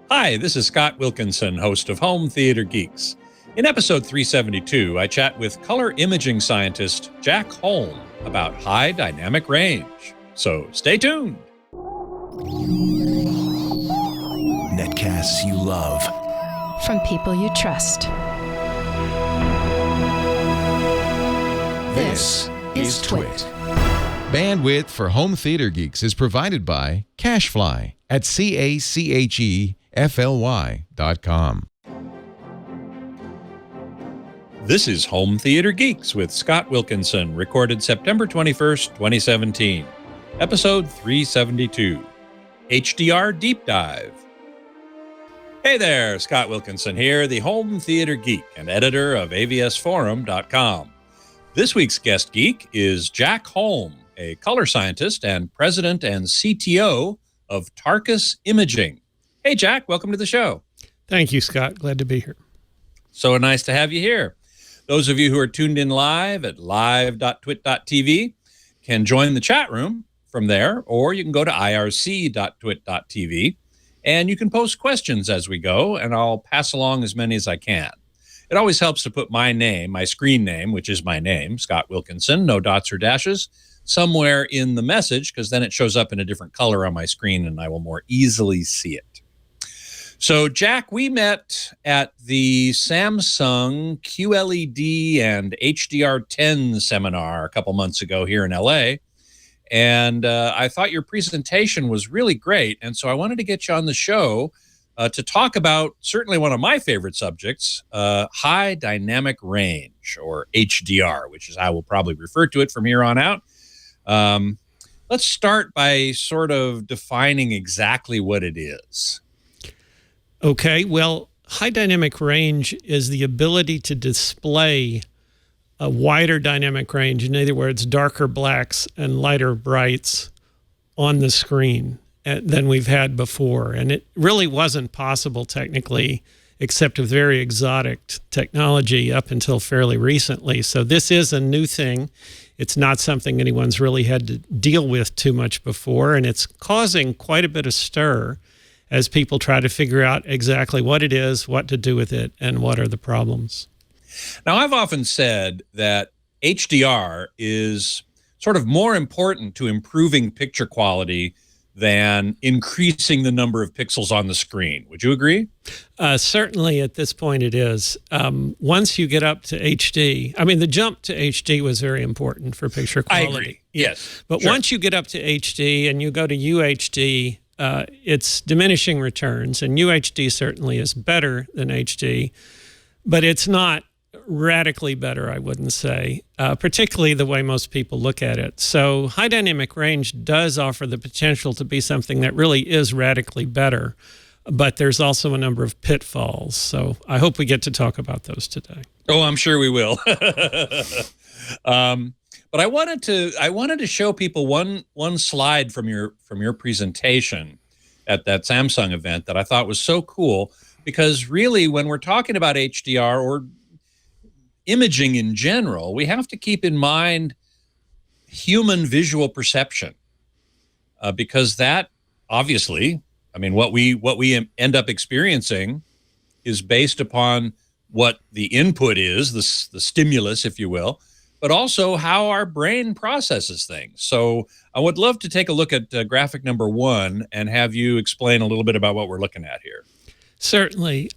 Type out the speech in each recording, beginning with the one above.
Hi, this is Scott Wilkinson, host of Home Theater Geeks. In episode 372, I chat with color imaging scientist Jack Holm about high dynamic range. So stay tuned. Netcasts you love. From people you trust. This is Twit. Bandwidth for Home Theater Geeks is provided by CacheFly at CACHEFLY.com. This is Home Theater Geeks with Scott Wilkinson, recorded September 21st, 2017. Episode 372, HDR Deep Dive. Hey there, Scott Wilkinson here, the Home Theater Geek and editor of avsforum.com. This week's guest geek is Jack Holm, a color scientist and president and CTO of Tarkus Imaging. Hey, Jack, welcome to the show. Thank you, Scott. Glad to be here. So nice to have you here. Those of you who are tuned in live at live.twit.tv can join the chat room from there, or you can go to irc.twit.tv and you can post questions as we go, and I'll pass along as many as I can. It always helps to put my name, my screen name, which is my name, Scott Wilkinson, no dots or dashes, somewhere in the message, because then it shows up in a different color on my screen and I will more easily see it. So, Jack, we met at the Samsung QLED and HDR10 seminar a couple months ago here in LA, and I thought your presentation was really great, and so I wanted to get you on the show to talk about certainly one of my favorite subjects, high dynamic range, or HDR, which is how we'll probably refer to it from here on out. Let's start by sort of defining exactly what it is. Okay, well, high dynamic range is the ability to display a wider dynamic range, in other words, darker blacks and lighter brights on the screen than we've had before. And it really wasn't possible technically, except with very exotic technology up until fairly recently. So this is a new thing. It's not something anyone's really had to deal with too much before, and it's causing quite a bit of stir as people try to figure out exactly what it is, what to do with it, and what are the problems. Now, I've often said that HDR is sort of more important to improving picture quality than increasing the number of pixels on the screen. Would you agree? Certainly at this point it is. Once you get up to HD, I mean, the jump to HD was very important for picture quality. I agree, yes. But sure. Once you get up to HD and you go to UHD, it's diminishing returns, and UHD certainly is better than HD, but it's not radically better, I wouldn't say, particularly the way most people look at it. So high dynamic range does offer the potential to be something that really is radically better, but there's also a number of pitfalls. So I hope we get to talk about those today. Oh, I'm sure we will. But I wanted to show people one slide from your presentation at that Samsung event that I thought was so cool, because really when we're talking about HDR or imaging in general, we have to keep in mind human visual perception, because that obviously, I mean, what we end up experiencing is based upon what the input is, the stimulus, if you will, but also how our brain processes things. So I would love to take a look at graphic number 1 and have you explain a little bit about what we're looking at here. Certainly.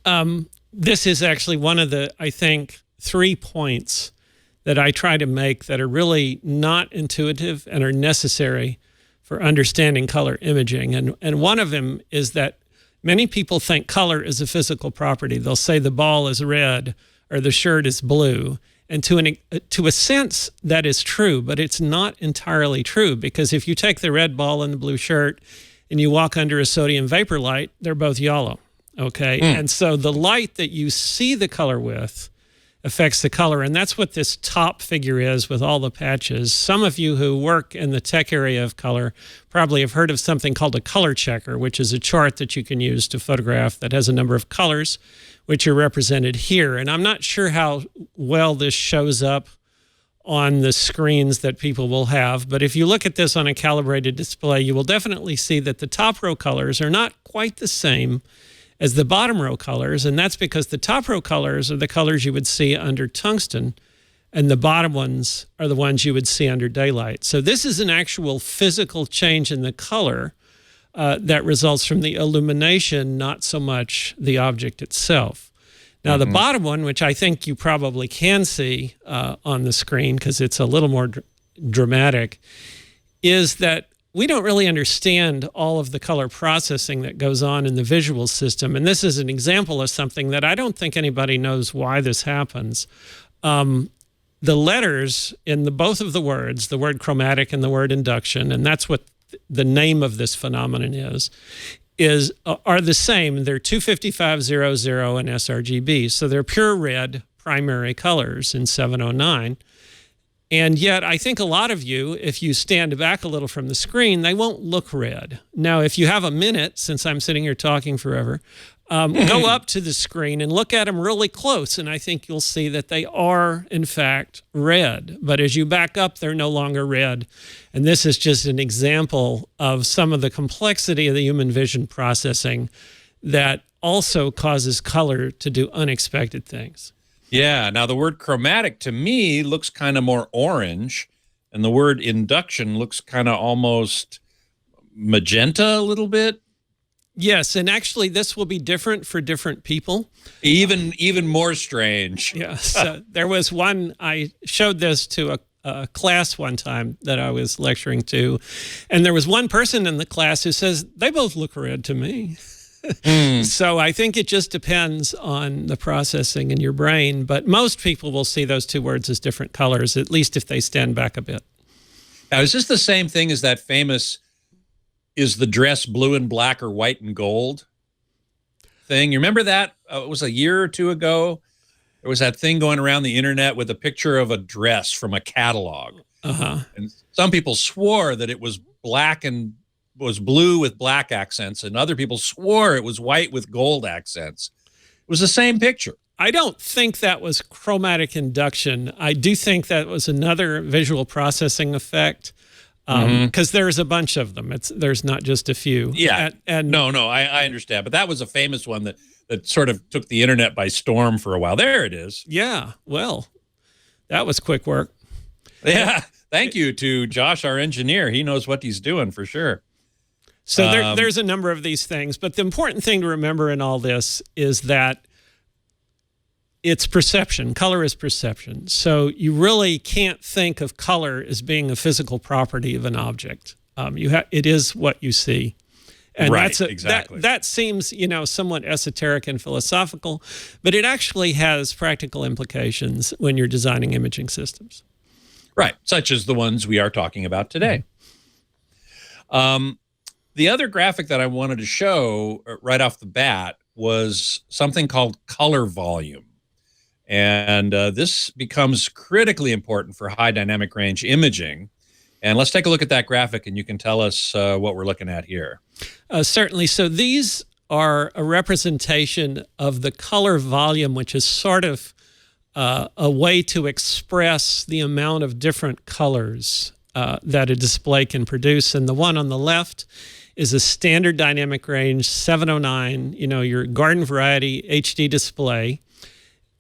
This is actually one of the, I think, 3 points that I try to make that are really not intuitive and are necessary for understanding color imaging. And one of them is that many people think color is a physical property. They'll say the ball is red or the shirt is blue. And to a sense, that is true, but it's not entirely true, because if you take the red ball and the blue shirt and you walk under a sodium vapor light, they're both yellow, okay? And so the light that you see the color with affects the color, and that's what this top figure is with all the patches. Some of you who work in the tech area of color probably have heard of something called a color checker, which is a chart that you can use to photograph that has a number of colors, which are represented here. And I'm not sure how well this shows up on the screens that people will have, but if you look at this on a calibrated display, you will definitely see that the top row colors are not quite the same as the bottom row colors, and that's because the top row colors are the colors you would see under tungsten, and the bottom ones are the ones you would see under daylight. So this is an actual physical change in the color that results from the illumination, not so much the object itself. Now, the bottom one, which I think you probably can see on the screen because it's a little more dramatic, is that we don't really understand all of the color processing that goes on in the visual system. And this is an example of something that I don't think anybody knows why this happens. The letters in both of the words, the word chromatic and the word induction, and that's what the name of this phenomenon are the same. They're 25500 and sRGB. So they're pure red primary colors in 709. And yet I think a lot of you, if you stand back a little from the screen, they won't look red. Now, if you have a minute, since I'm sitting here talking forever, go up to the screen and look at them really close, and I think you'll see that they are, in fact, red. But as you back up, they're no longer red. And this is just an example of some of the complexity of the human vision processing that also causes color to do unexpected things. Yeah. Now, the word chromatic to me looks kind of more orange, and the word induction looks kind of almost magenta a little bit. Yes, and actually this will be different for different people. Even more strange. Yeah, so there was one, I showed this to a class one time that I was lecturing to, and there was one person in the class who says, they both look red to me. So I think it just depends on the processing in your brain, but most people will see those two words as different colors, at least if they stand back a bit. Now, is this the same thing as that famous "is the dress blue and black or white and gold" thing? You remember that? It was a year or two ago. There was that thing going around the internet with a picture of a dress from a catalog. And some people swore that it was black and was blue with black accents, and other people swore it was white with gold accents. It was the same picture. I don't think that was chromatic induction. I do think that was another visual processing effect. Because there's a bunch of them. There's not just a few. Yeah. And no, I understand. But that was a famous one that sort of took the internet by storm for a while. There it is. Yeah. Well, that was quick work. Yeah. Thank you to Josh, our engineer. He knows what he's doing for sure. So there's a number of these things. But the important thing to remember in all this is that it's perception. Color is perception. So you really can't think of color as being a physical property of an object. It is what you see. And right, exactly. That seems, somewhat esoteric and philosophical, but it actually has practical implications when you're designing imaging systems. Right, such as the ones we are talking about today. The other graphic that I wanted to show right off the bat was something called color volume. And this becomes critically important for high dynamic range imaging. And let's take a look at that graphic, and you can tell us what we're looking at here. Certainly. So these are a representation of the color volume, which is sort of a way to express the amount of different colors that a display can produce. And the one on the left is a standard dynamic range 709, your garden variety HD display.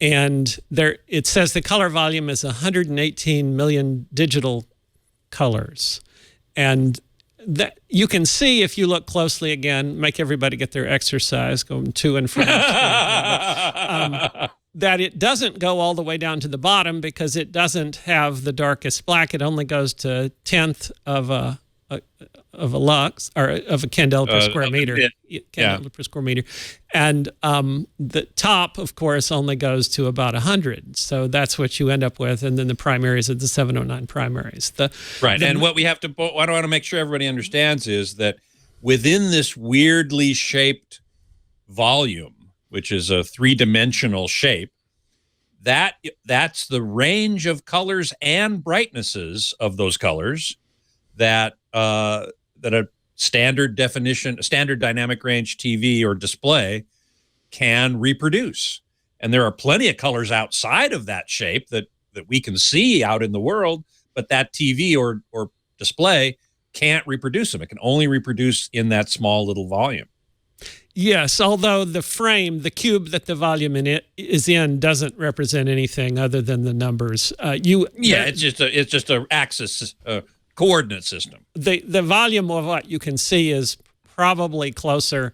And it says the color volume is 118 million digital colors. And that you can see if you look closely again, make everybody get their exercise going to and from. That it doesn't go all the way down to the bottom because it doesn't have the darkest black. It only goes to 1/10 of a lux, or of a candela per square meter. Candela per square meter. And the top, of course, only goes to about 100. So that's what you end up with. And then the primaries are the 709 primaries. And what I want to make sure everybody understands is that within this weirdly shaped volume, which is a three-dimensional shape, that's the range of colors and brightnesses of those colors that a standard dynamic range TV or display can reproduce. And there are plenty of colors outside of that shape that we can see out in the world, but that TV or display can't reproduce them. It can only reproduce in that small little volume. Yes, although the frame, the cube that the volume in it is in, doesn't represent anything other than the numbers. It's just a axis coordinate system. The volume of what you can see is probably closer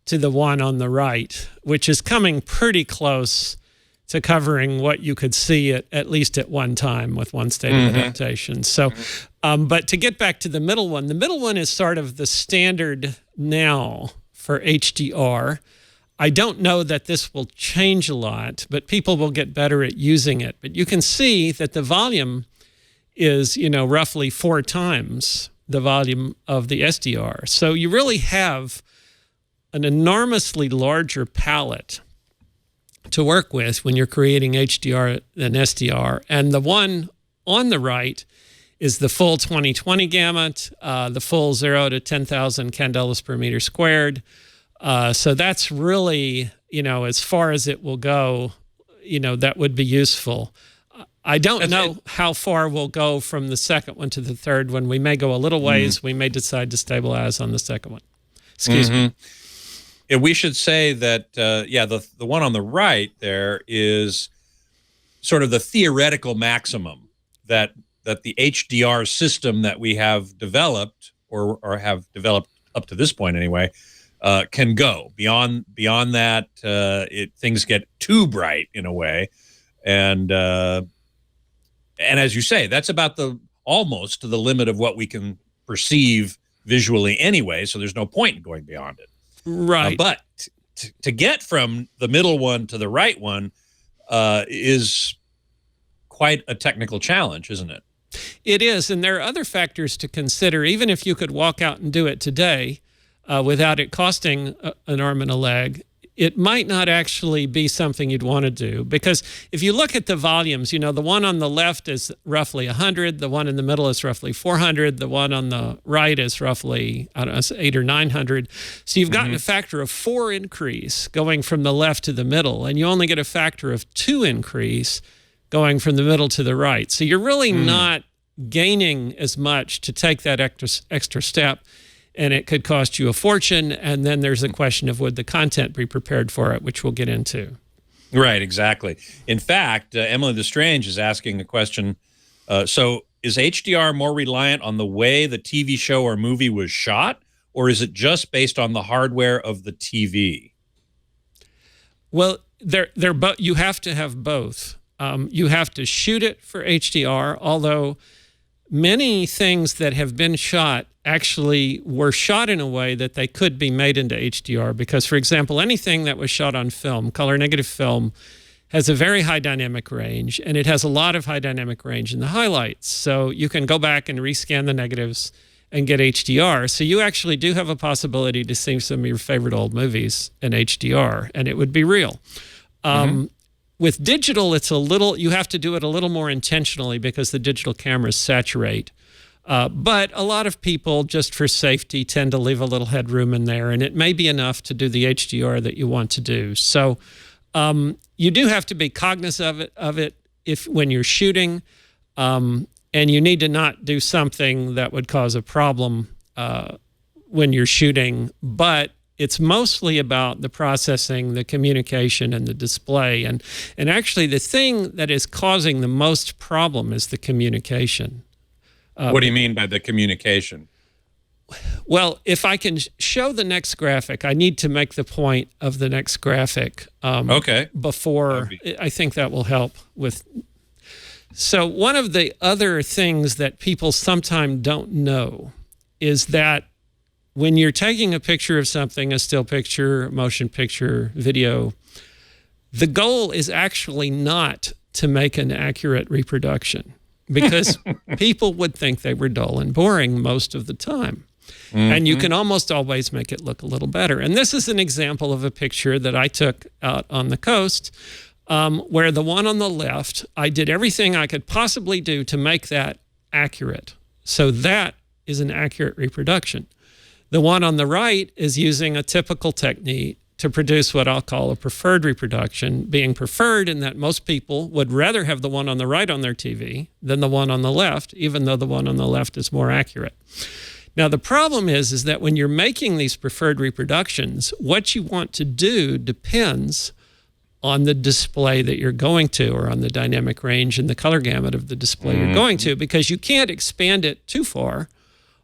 to the one on the right, which is coming pretty close to covering what you could see at least at one time with one state of adaptation. So, but to get back to the middle one is sort of the standard now for HDR. I don't know that this will change a lot, but people will get better at using it. But you can see that the volume is, roughly 4 times the volume of the SDR. So you really have an enormously larger palette to work with when you're creating HDR than SDR. And the one on the right is the full 20/20 gamut, the full 0 to 10,000 candelas per meter squared. So that's really, as far as it will go, that would be useful. I don't know how far we'll go from the second one to the third one. We may go a little ways. We may decide to stabilize on the second one. Excuse me. And we should say that, the one on the right there is sort of the theoretical maximum that the HDR system that we have developed or have developed up to this point anyway, can go. Beyond that, things get too bright in a way. And as you say, that's about almost to the limit of what we can perceive visually anyway, so there's no point in going beyond it. Right. But to get from the middle one to the right one is quite a technical challenge, isn't it? It is, and there are other factors to consider. Even if you could walk out and do it today without it costing an arm and a leg, it might not actually be something you'd want to do, because if you look at the volumes, the one on the left is roughly 100, the one in the middle is roughly 400, the one on the right is roughly, 800 or 900. So you've gotten a factor of 4 increase going from the left to the middle, and you only get a factor of 2 increase going from the middle to the right. So you're really not gaining as much to take that extra step. And it could cost you a fortune. And then there's a question of would the content be prepared for it, which we'll get into. Right, exactly. In fact, Emily Lestrange is asking a question. So is HDR more reliant on the way the TV show or movie was shot, or is it just based on the hardware of the TV? Well, you have to have both. You have to shoot it for HDR, although many things that have been shot actually were shot in a way that they could be made into HDR, because, for example, anything that was shot on film, color negative film, has a very high dynamic range, and it has a lot of high dynamic range in the highlights. So you can go back and rescan the negatives and get HDR. So you actually do have a possibility to see some of your favorite old movies in HDR, and it would be real. With digital, you have to do it a little more intentionally because the digital cameras saturate. But a lot of people, just for safety, tend to leave a little headroom in there, and it may be enough to do the HDR that you want to do. So you do have to be cognizant of it when you're shooting, and you need to not do something that would cause a problem when you're shooting. But it's mostly about the processing, the communication, and the display. And actually, the thing that is causing the most problem is the communication. What do you mean by the communication? Well, if I can show the next graphic, I need to make the point of the next graphic before. I think that will help with. So one of the other things that people sometimes don't know is that when you're taking a picture of something, a still picture, motion picture, video, the goal is actually not to make an accurate reproduction, because people would think they were dull and boring most of the time. And you can almost always make it look a little better. And this is an example of a picture that I took out on the coast, where the one on the left, I did everything I could possibly do to make that accurate. So that is an accurate reproduction. The one on the right is using a typical technique to produce what I'll call a preferred reproduction, being preferred in that most people would rather have the one on the right on their TV than the one on the left, even though the one on the left is more accurate. Now, the problem is that when you're making these preferred reproductions, what you want to do depends on the display that you're going to, or on the dynamic range and the color gamut of the display you're going to, because you can't expand it too far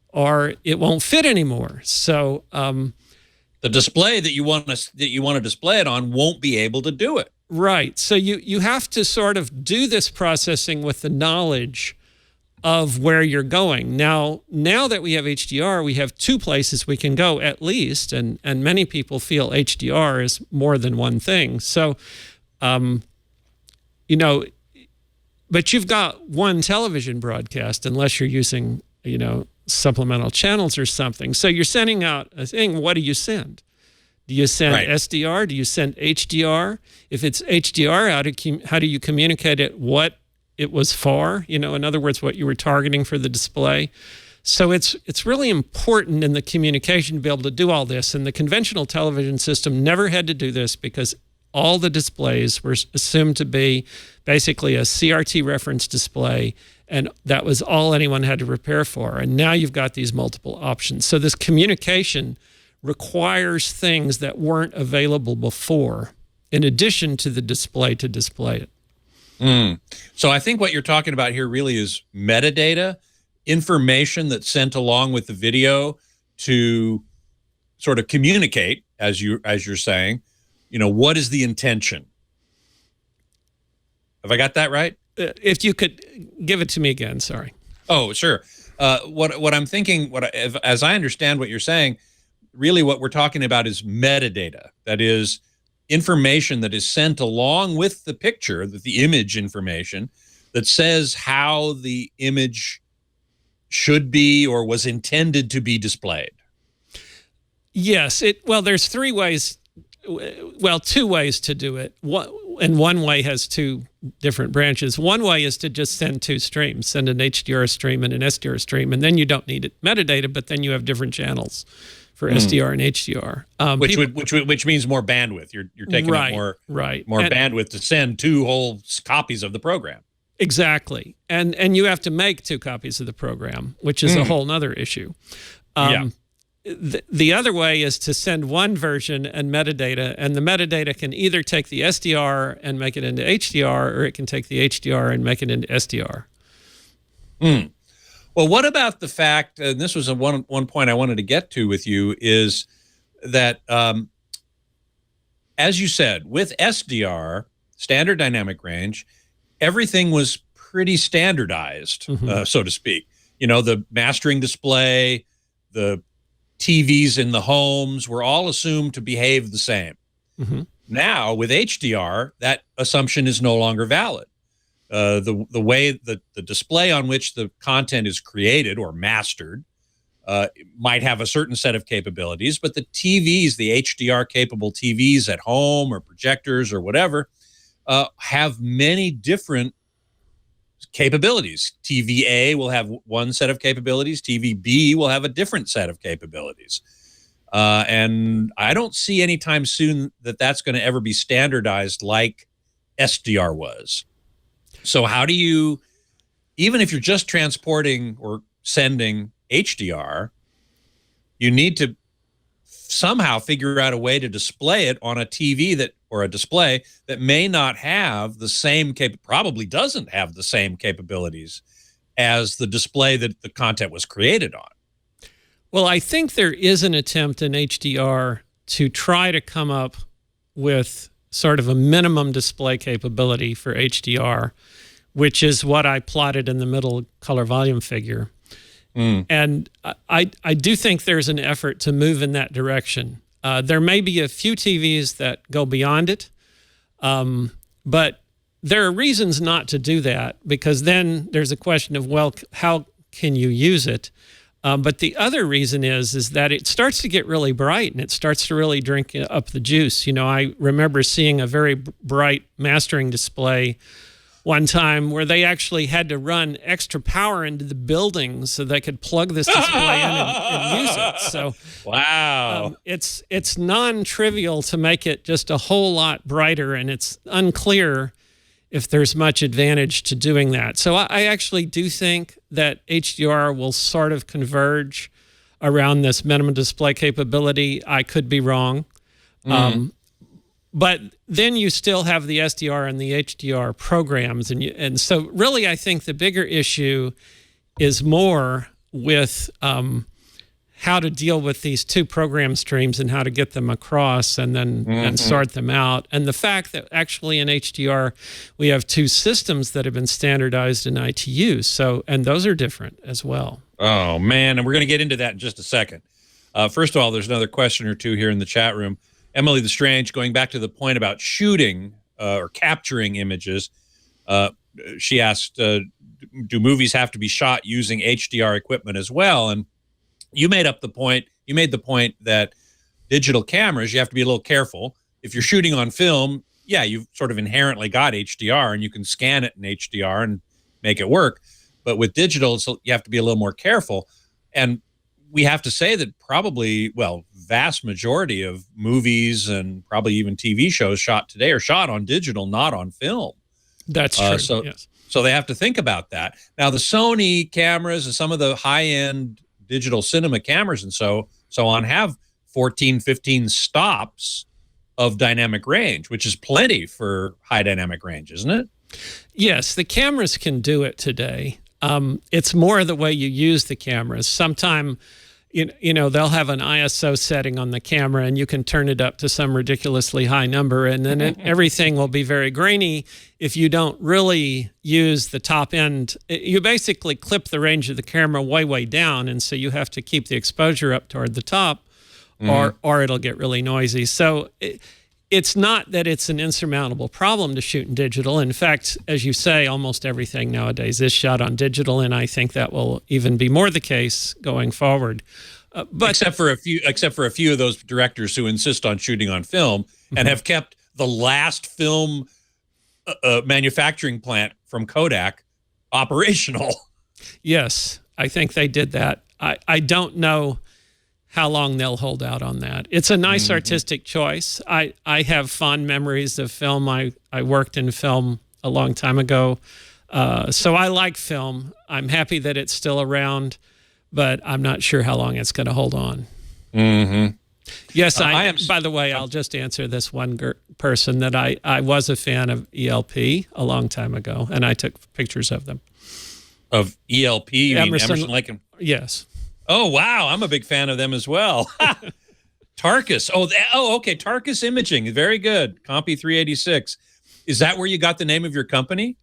or it won't fit anymore. So the display that you want to display it on won't be able to do it. Right. So you have to sort of do this processing with the knowledge of where you're going. Now that we have HDR, we have two places we can go at least, and many people feel HDR is more than one thing. So, you know, but you've got one television broadcast unless you're using, you know, supplemental channels or something. So you're sending out a thing. What do you send? Do you send SDR? Do you send HDR? If it's HDR, how do you communicate it? What it was for, you know, in other words, what you were targeting for the display. So it's really important in the communication to be able to do all this. And the conventional television system never had to do this because all the displays were assumed to be basically a CRT reference display, and that was all anyone had to prepare for. And now you've got these multiple options. So this communication requires things that weren't available before, in addition to the display to display it. So I think what you're talking about here really is metadata, information that's sent along with the video to sort of communicate, as you're saying, you know, what is the intention? Have I got that right? If you could give it to me again, sorry. Oh, sure. What I'm thinking, as I understand what you're saying, really what we're talking about is metadata. That is information that is sent along with the picture, the image information that says how the image should be or was intended to be displayed. Yes. Well, there's two ways to do it. One way has two different branches. One way is to just send two streams, send an HDR stream and an SDR stream, and then you don't need metadata, but then you have different channels for SDR and HDR, which means more bandwidth. You're taking up more bandwidth to send two whole copies of the program. Exactly, and you have to make two copies of the program, which is a whole nother issue. The other way is to send one version and metadata, and the metadata can either take the SDR and make it into HDR, or it can take the HDR and make it into SDR. Well, what about the fact, and this was one point I wanted to get to with you, is that, as you said, with SDR, standard dynamic range, everything was pretty standardized, so to speak. You know, the mastering display, the TVs in the homes were all assumed to behave the same. Now, with HDR, that assumption is no longer valid. The way the display on which the content is created or mastered might have a certain set of capabilities, but the TVs, the HDR capable TVs at home or projectors or whatever, have many different capabilities. TV A will have one set of capabilities. TV B will have a different set of capabilities. And I don't see anytime soon that that's going to ever be standardized like SDR was. So how do you, even if you're just transporting or sending HDR, you need to somehow figure out a way to display it on a TV or a display that may not have the same probably doesn't have the same capabilities as the display that the content was created on. Well, I think there is an attempt in HDR to try to come up with sort of a minimum display capability for HDR, which is what I plotted in the middle color volume figure. And I do think there's an effort to move in that direction. There may be a few TVs that go beyond it, but there are reasons not to do that, because then there's a question of, well, how can you use it? But the other reason is that it starts to get really bright and it starts to really drink up the juice. You know, I remember seeing a very bright mastering display one time where they actually had to run extra power into the building so they could plug this display in and use it. So, wow, it's non-trivial to make it just a whole lot brighter, and it's unclear if there's much advantage to doing that. So I actually do think that HDR will sort of converge around this minimum display capability. I could be wrong. But then you still have the SDR and the HDR programs. And so really, I think the bigger issue is more with how to deal with these two program streams and how to get them across and then and sort them out. And the fact that actually in HDR, we have two systems that have been standardized in ITU. So, and those are different as well. Oh, man. And we're going to get into that in just a second. First of all, there's another question or two here in the chat room. Emily the Strange, going back to the point about shooting or capturing images, she asked, do movies have to be shot using HDR equipment as well? And you made the point that digital cameras, you have to be a little careful. If you're shooting on film, yeah, you've sort of inherently got HDR and you can scan it in HDR and make it work. But with digital, you have to be a little more careful. And we have to say that probably, well, vast majority of movies and probably even TV shows shot today are shot on digital, not on film. That's true. Yes. So they have to think about that. Now, the Sony cameras and some of the high-end digital cinema cameras and so on have 14, 15 stops of dynamic range, which is plenty for high dynamic range, isn't it? Yes, the cameras can do it today. It's more the way you use the cameras. Sometime, you know, they'll have an ISO setting on the camera and you can turn it up to some ridiculously high number and then everything will be very grainy if you don't really use the top end. You basically clip the range of the camera way, way down, and so you have to keep the exposure up toward the top or it'll get really noisy. So it's not that it's an insurmountable problem to shoot in digital. In fact, as you say, almost everything nowadays is shot on digital, and I think that will even be more the case going forward. But except for a few of those directors who insist on shooting on film and have kept the last film manufacturing plant from Kodak operational. Yes, I think they did that. I don't know how long they'll hold out on that. It's a nice artistic choice. I have fond memories of film. I worked in film a long time ago. So I like film. I'm happy that it's still around, but I'm not sure how long it's going to hold on. Yes, I am. By the way, I'll just answer this one person that I was a fan of ELP a long time ago, and I took pictures of them. Of ELP? You mean Emerson, Lake and... Yes. Oh, wow. I'm a big fan of them as well. Tarkus. Okay. Tarkus Imaging. Very good. Compy 386. Is that where you got the name of your company?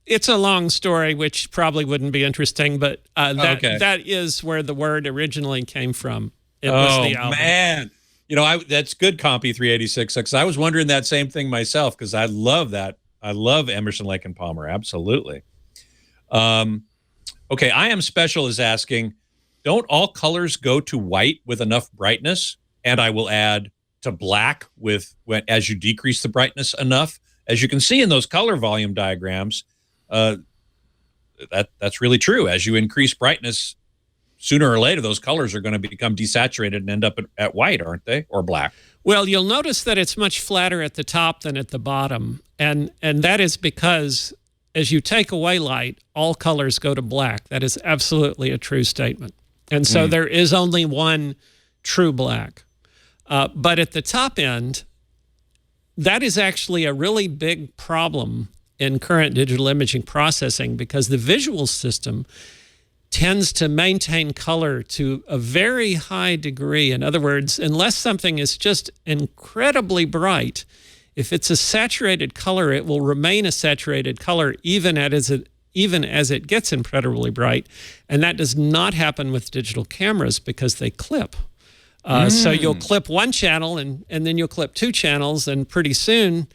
It's a long story, which probably wouldn't be interesting, but that is where the word originally came from. It was the album. Man. You know, that's good, Compy 386, because I was wondering that same thing myself, because I love that. I love Emerson, Lake and Palmer. Absolutely. Okay. I Am Special is asking, don't all colors go to white with enough brightness? And I will add to black as you decrease the brightness enough. As you can see in those color volume diagrams, that's really true. As you increase brightness, sooner or later, those colors are going to become desaturated and end up at white, aren't they? Or black. Well, you'll notice that it's much flatter at the top than at the bottom. And that is because as you take away light, all colors go to black. That is absolutely a true statement. And so there is only one true black. But at the top end, that is actually a really big problem in current digital imaging processing because the visual system tends to maintain color to a very high degree. In other words, unless something is just incredibly bright, if it's a saturated color, it will remain a saturated color even as it gets incredibly bright. And that does not happen with digital cameras because they clip. So you'll clip one channel and then you'll clip two channels, and pretty soon,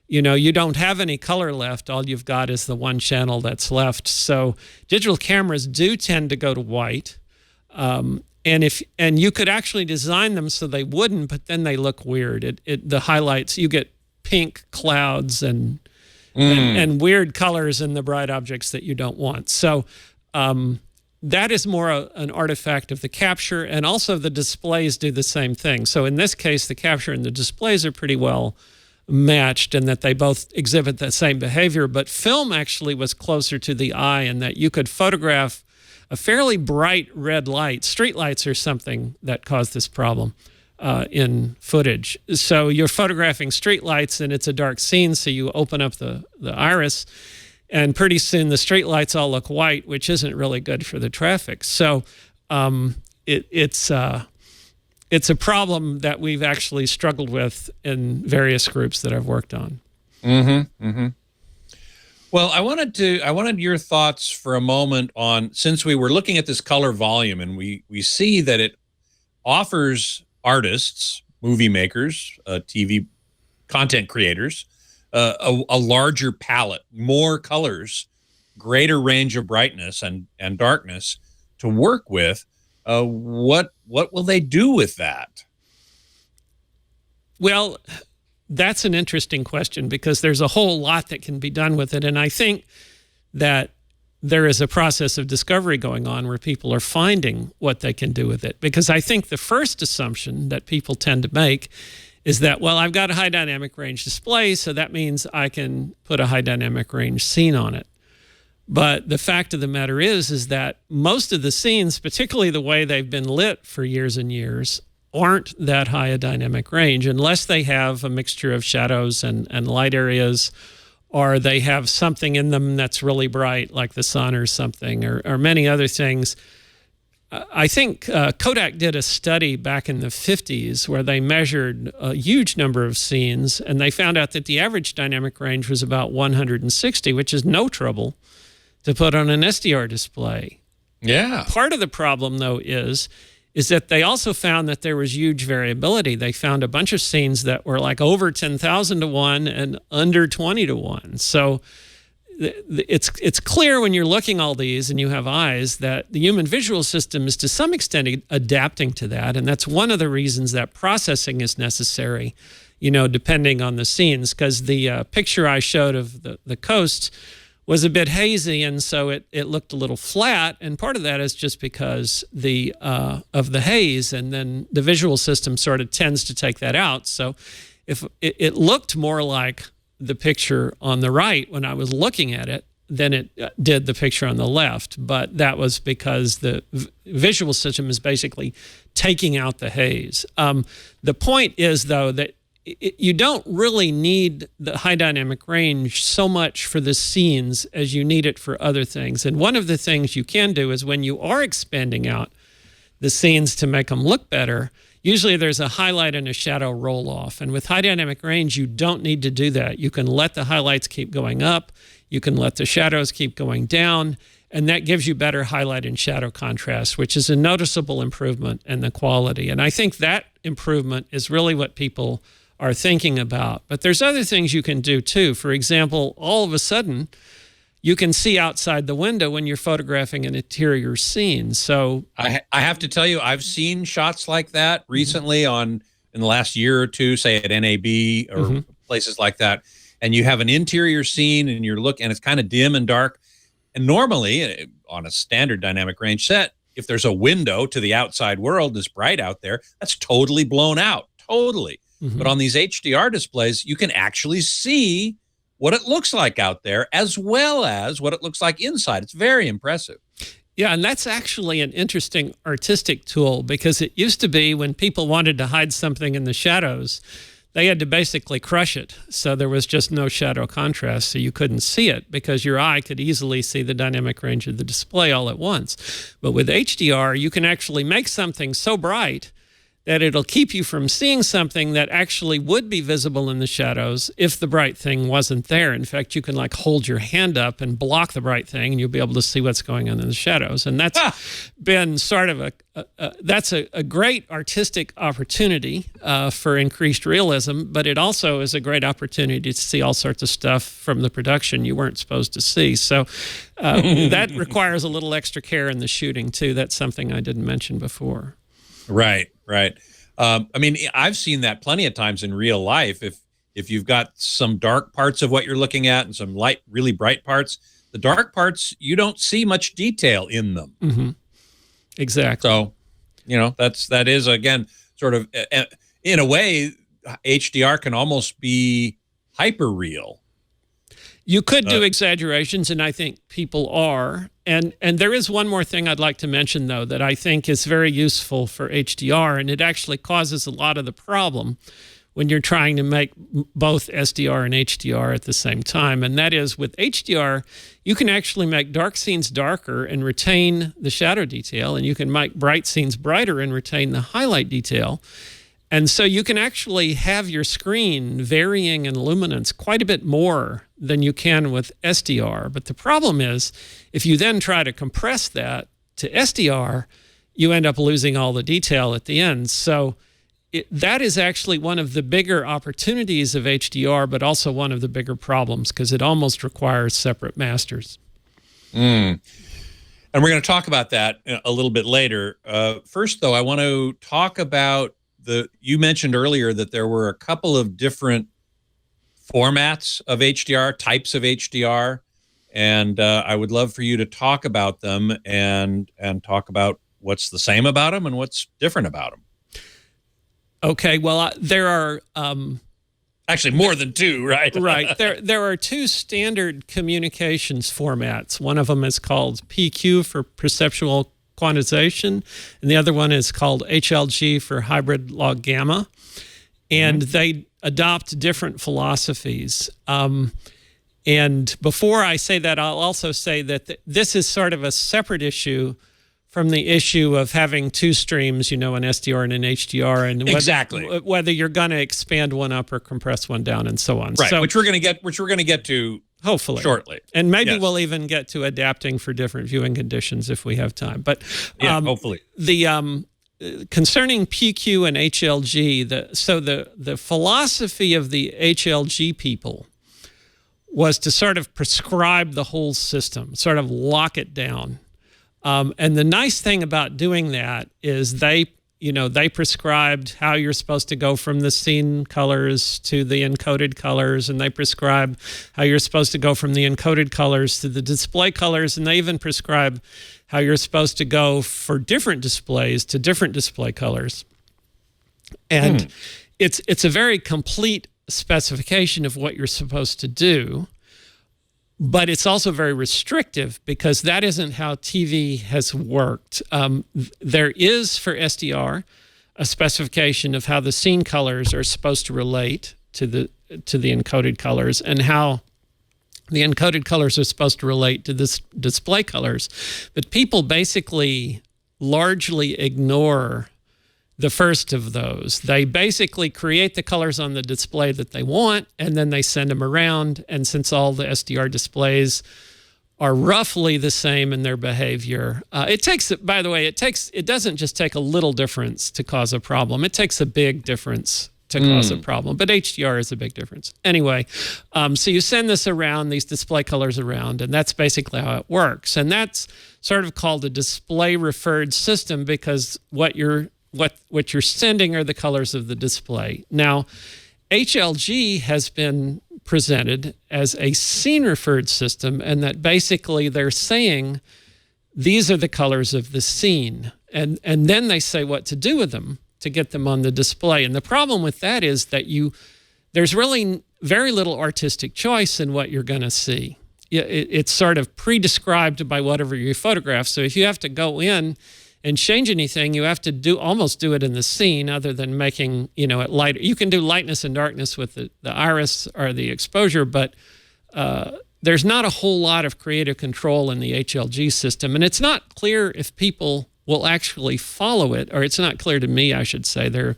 you know, you don't have any color left. All you've got is the one channel that's left. So digital cameras do tend to go to white. And you could actually design them so they wouldn't, but then they look weird. The highlights, you get pink clouds and weird colors in the bright objects that you don't want. So that is more an artifact of the capture, and also the displays do the same thing. So in this case, the capture and the displays are pretty well matched in that they both exhibit the same behavior, but film actually was closer to the eye in that you could photograph a fairly bright red light. Street lights are something that cause this problem in footage. So you're photographing street lights and it's a dark scene, so you open up the iris, and pretty soon the street lights all look white, which isn't really good for the traffic. So it's a problem that we've actually struggled with in various groups that I've worked on. Well, I wanted your thoughts for a moment on, since we were looking at this color volume, and we see that it offers artists, movie makers, TV content creators, a larger palette, more colors, greater range of brightness and darkness to work with. What will they do with that? Well, that's an interesting question, because there's a whole lot that can be done with it. And I think that there is a process of discovery going on where people are finding what they can do with it. Because I think the first assumption that people tend to make is that, well, I've got a high dynamic range display, so that means I can put a high dynamic range scene on it. But the fact of the matter is that most of the scenes, particularly the way they've been lit for years and years, aren't that high a dynamic range unless they have a mixture of shadows and light areas, or they have something in them that's really bright, like the sun or something, or many other things. I think Kodak did a study back in the 50s where they measured a huge number of scenes, and they found out that the average dynamic range was about 160, which is no trouble to put on an SDR display. Yeah. Part of the problem, though, is that they also found that there was huge variability. They found a bunch of scenes that were like over 10,000 to 1 and under 20 to 1. So it's clear when you're looking all these and you have eyes that the human visual system is to some extent adapting to that. And that's one of the reasons that processing is necessary, depending on the scenes, because the picture I showed of the coast was a bit hazy, and so it looked a little flat, and part of that is just because of the haze, and then the visual system sort of tends to take that out. So if it looked more like the picture on the right when I was looking at it than it did the picture on the left, but that was because the visual system is basically taking out the haze. The point is, though, that you don't really need the high dynamic range so much for the scenes as you need it for other things. And one of the things you can do is when you are expanding out the scenes to make them look better, usually there's a highlight and a shadow roll off. And with high dynamic range, you don't need to do that. You can let the highlights keep going up. You can let the shadows keep going down. And that gives you better highlight and shadow contrast, which is a noticeable improvement in the quality. And I think that improvement is really what people are thinking about. But there's other things you can do too. For example, all of a sudden, you can see outside the window when you're photographing an interior scene. So I have to tell you, I've seen shots like that recently in the last year or two, say at NAB or places like that. And you have an interior scene and and it's kind of dim and dark. And normally on a standard dynamic range set, if there's a window to the outside world that's bright out there, that's totally blown out, totally. But on these HDR displays, you can actually see what it looks like out there as well as what it looks like inside. It's very impressive. Yeah, and that's actually an interesting artistic tool, because it used to be when people wanted to hide something in the shadows, they had to basically crush it. So there was just no shadow contrast, so you couldn't see it because your eye could easily see the dynamic range of the display all at once. But with HDR, you can actually make something so bright that it'll keep you from seeing something that actually would be visible in the shadows if the bright thing wasn't there. In fact, you can like hold your hand up and block the bright thing, and you'll be able to see what's going on in the shadows. And that's been sort of that's a great artistic opportunity for increased realism, but it also is a great opportunity to see all sorts of stuff from the production you weren't supposed to see. So that requires a little extra care in the shooting too. That's something I didn't mention before. Right. I mean, I've seen that plenty of times in real life. If you've got some dark parts of what you're looking at and some light, really bright parts, the dark parts, you don't see much detail in them. Exactly. So, that is, again, sort of, in a way, HDR can almost be hyper real. You could do exaggerations, and I think people are. And there is one more thing I'd like to mention, though, that I think is very useful for HDR, and it actually causes a lot of the problem when you're trying to make both SDR and HDR at the same time. And that is, with HDR, you can actually make dark scenes darker and retain the shadow detail, and you can make bright scenes brighter and retain the highlight detail. And so you can actually have your screen varying in luminance quite a bit more than you can with SDR. But the problem is, if you then try to compress that to SDR, you end up losing all the detail at the end. So that is actually one of the bigger opportunities of HDR, but also one of the bigger problems, because it almost requires separate masters. And we're going to talk about that a little bit later. First, though, I want to talk about you mentioned earlier that there were a couple of different formats of HDR, types of HDR, and I would love for you to talk about them and talk about what's the same about them and what's different about them. Okay, well, there are actually more than two, right? Right. There are two standard communications formats. One of them is called PQ for perceptual quantization, and the other one is called HLG for hybrid log gamma. And they adopt different philosophies. And before I say that, I'll also say that this is sort of a separate issue from the issue of having two streams, an SDR and an HDR, and whether you're going to expand one up or compress one down, and so on. Right, so, which we're going to get to hopefully shortly, and maybe we'll even get to adapting for different viewing conditions if we have time. But hopefully the concerning PQ and HLG, the philosophy of the HLG people was to sort of prescribe the whole system, sort of lock it down. And the nice thing about doing that is they prescribed how you're supposed to go from the scene colors to the encoded colors, and they prescribe how you're supposed to go from the encoded colors to the display colors, and they even prescribe how you're supposed to go for different displays to different display colors. And it's a very complete specification of what you're supposed to do. But it's also very restrictive, because that isn't how TV has worked. There is, for SDR, a specification of how the scene colors are supposed to relate to the encoded colors, and how the encoded colors are supposed to relate to the display colors. But people basically largely ignore the first of those. They basically create the colors on the display that they want, and then they send them around. And since all the SDR displays are roughly the same in their behavior, it doesn't just take a little difference to cause a problem. It takes a big difference to cause a problem. But HDR is a big difference. Anyway, so you send this around, these display colors around, and that's basically how it works. And that's sort of called a display referred system, because what you're sending are the colors of the display. Now, HLG has been presented as a scene-referred system, and that basically they're saying these are the colors of the scene, and then they say what to do with them to get them on the display. And the problem with that is that there's really very little artistic choice in what you're going to see. It's sort of pre-described by whatever you photograph. So if you have to go in and change anything, you have to almost do it in the scene, other than making it lighter. You can do lightness and darkness with the iris or the exposure, but there's not a whole lot of creative control in the HLG system, and it's not clear if people will actually follow it, or it's not clear to me, I should say. There are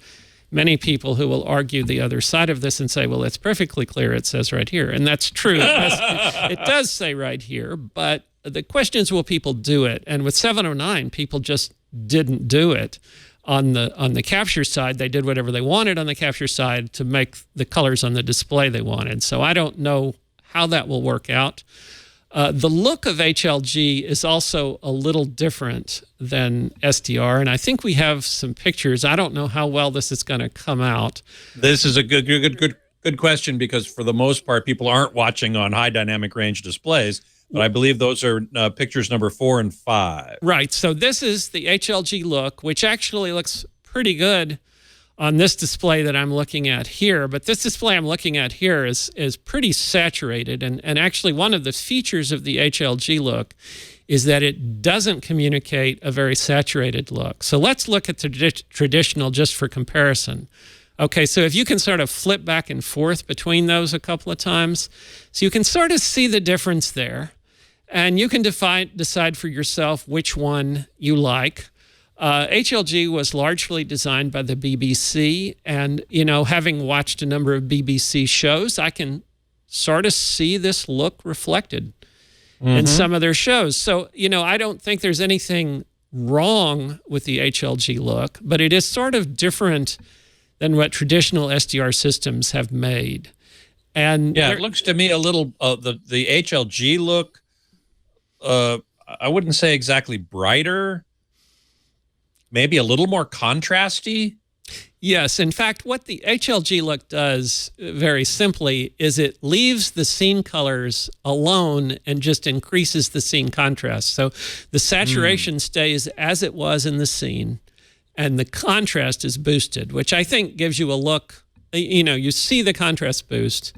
many people who will argue the other side of this and say, well, it's perfectly clear, it says right here, and that's true. It does say right here, but the question is, will people do it? And with 709, people just didn't do it. On the capture side, they did whatever they wanted on the capture side to make the colors on the display they wanted. So I don't know how that will work out. The look of HLG is also a little different than SDR, and I think we have some pictures. I don't know how well this is going to come out. This is a good question, because for the most part, people aren't watching on high dynamic range displays. But I believe those are pictures number 4 and 5. Right. So this is the HLG look, which actually looks pretty good on this display that I'm looking at here, but this display I'm looking at here is pretty saturated. And actually one of the features of the HLG look is that it doesn't communicate a very saturated look. So let's look at the traditional just for comparison. Okay, so if you can sort of flip back and forth between those a couple of times, so you can sort of see the difference there. And you can decide for yourself which one you like. HLG was largely designed by the BBC. And, you know, having watched a number of BBC shows, I can sort of see this look reflected in some of their shows. So, you know, I don't think there's anything wrong with the HLG look, but it is sort of different than what traditional SDR systems have made. And yeah, it looks to me a little, the HLG look, I wouldn't say exactly brighter, maybe a little more contrasty. Yes. In fact, what the HLG look does very simply is it leaves the scene colors alone and just increases the scene contrast. So the saturation stays as it was in the scene and the contrast is boosted, which I think gives you a look, you know, you see the contrast boost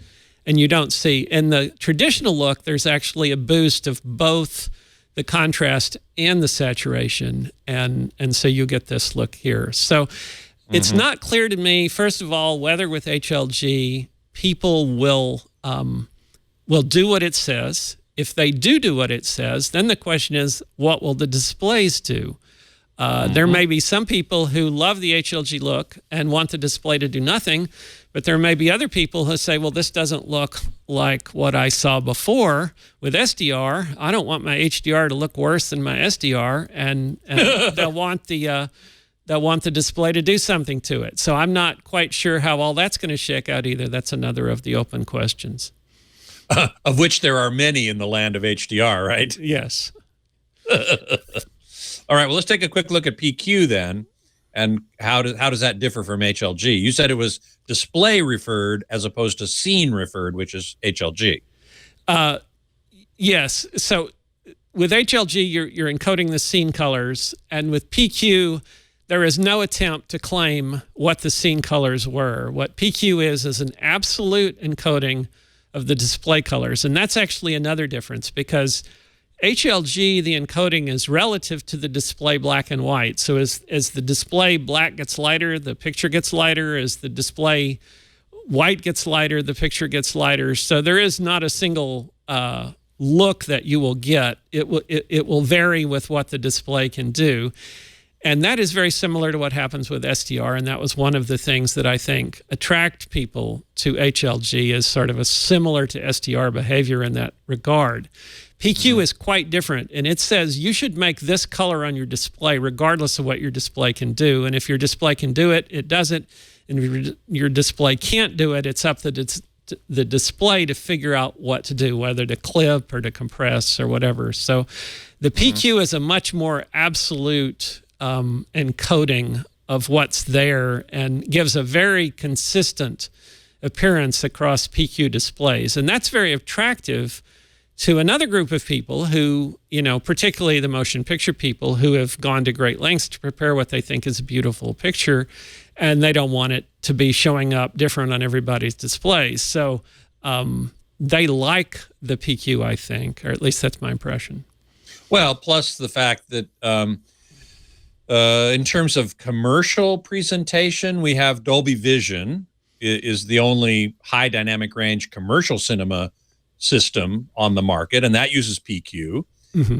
and you don't see. In the traditional look, there's actually a boost of both the contrast and the saturation. And so you get this look here. So it's not clear to me, first of all, whether with HLG people will do what it says. If they do what it says, then the question is, what will the displays do? There may be some people who love the HLG look and want the display to do nothing, but there may be other people who say, well, this doesn't look like what I saw before with SDR. I don't want my HDR to look worse than my SDR, and they'll want the display to do something to it. So I'm not quite sure how all that's going to shake out either. That's another of the open questions. Of which there are many in the land of HDR, right? Yes. All right, well, let's take a quick look at PQ then, and how does that differ from HLG? You said it was display referred as opposed to scene referred, which is HLG. Yes. So with HLG, you're encoding the scene colors, and with PQ, there is no attempt to claim what the scene colors were. What PQ is an absolute encoding of the display colors, and that's actually another difference because HLG, the encoding is relative to the display black and white. So as the display black gets lighter, the picture gets lighter. As the display white gets lighter, the picture gets lighter. So there is not a single look that you will get. It will vary with what the display can do. And that is very similar to what happens with SDR. And that was one of the things that I think attract people to HLG as sort of a similar to SDR behavior in that regard. PQ is quite different, and it says you should make this color on your display regardless of what your display can do. And if your display can do it, it does it. And if your display can't do it, it's up to the display to figure out what to do, whether to clip or to compress or whatever. So the PQ is a much more absolute encoding of what's there and gives a very consistent appearance across PQ displays. And that's very attractive to another group of people who, you know, particularly the motion picture people who have gone to great lengths to prepare what they think is a beautiful picture, and they don't want it to be showing up different on everybody's displays. So they like the PQ, I think, or at least that's my impression. Well, plus the fact that in terms of commercial presentation, we have Dolby Vision is the only high dynamic range commercial cinema system on the market, and that uses PQ.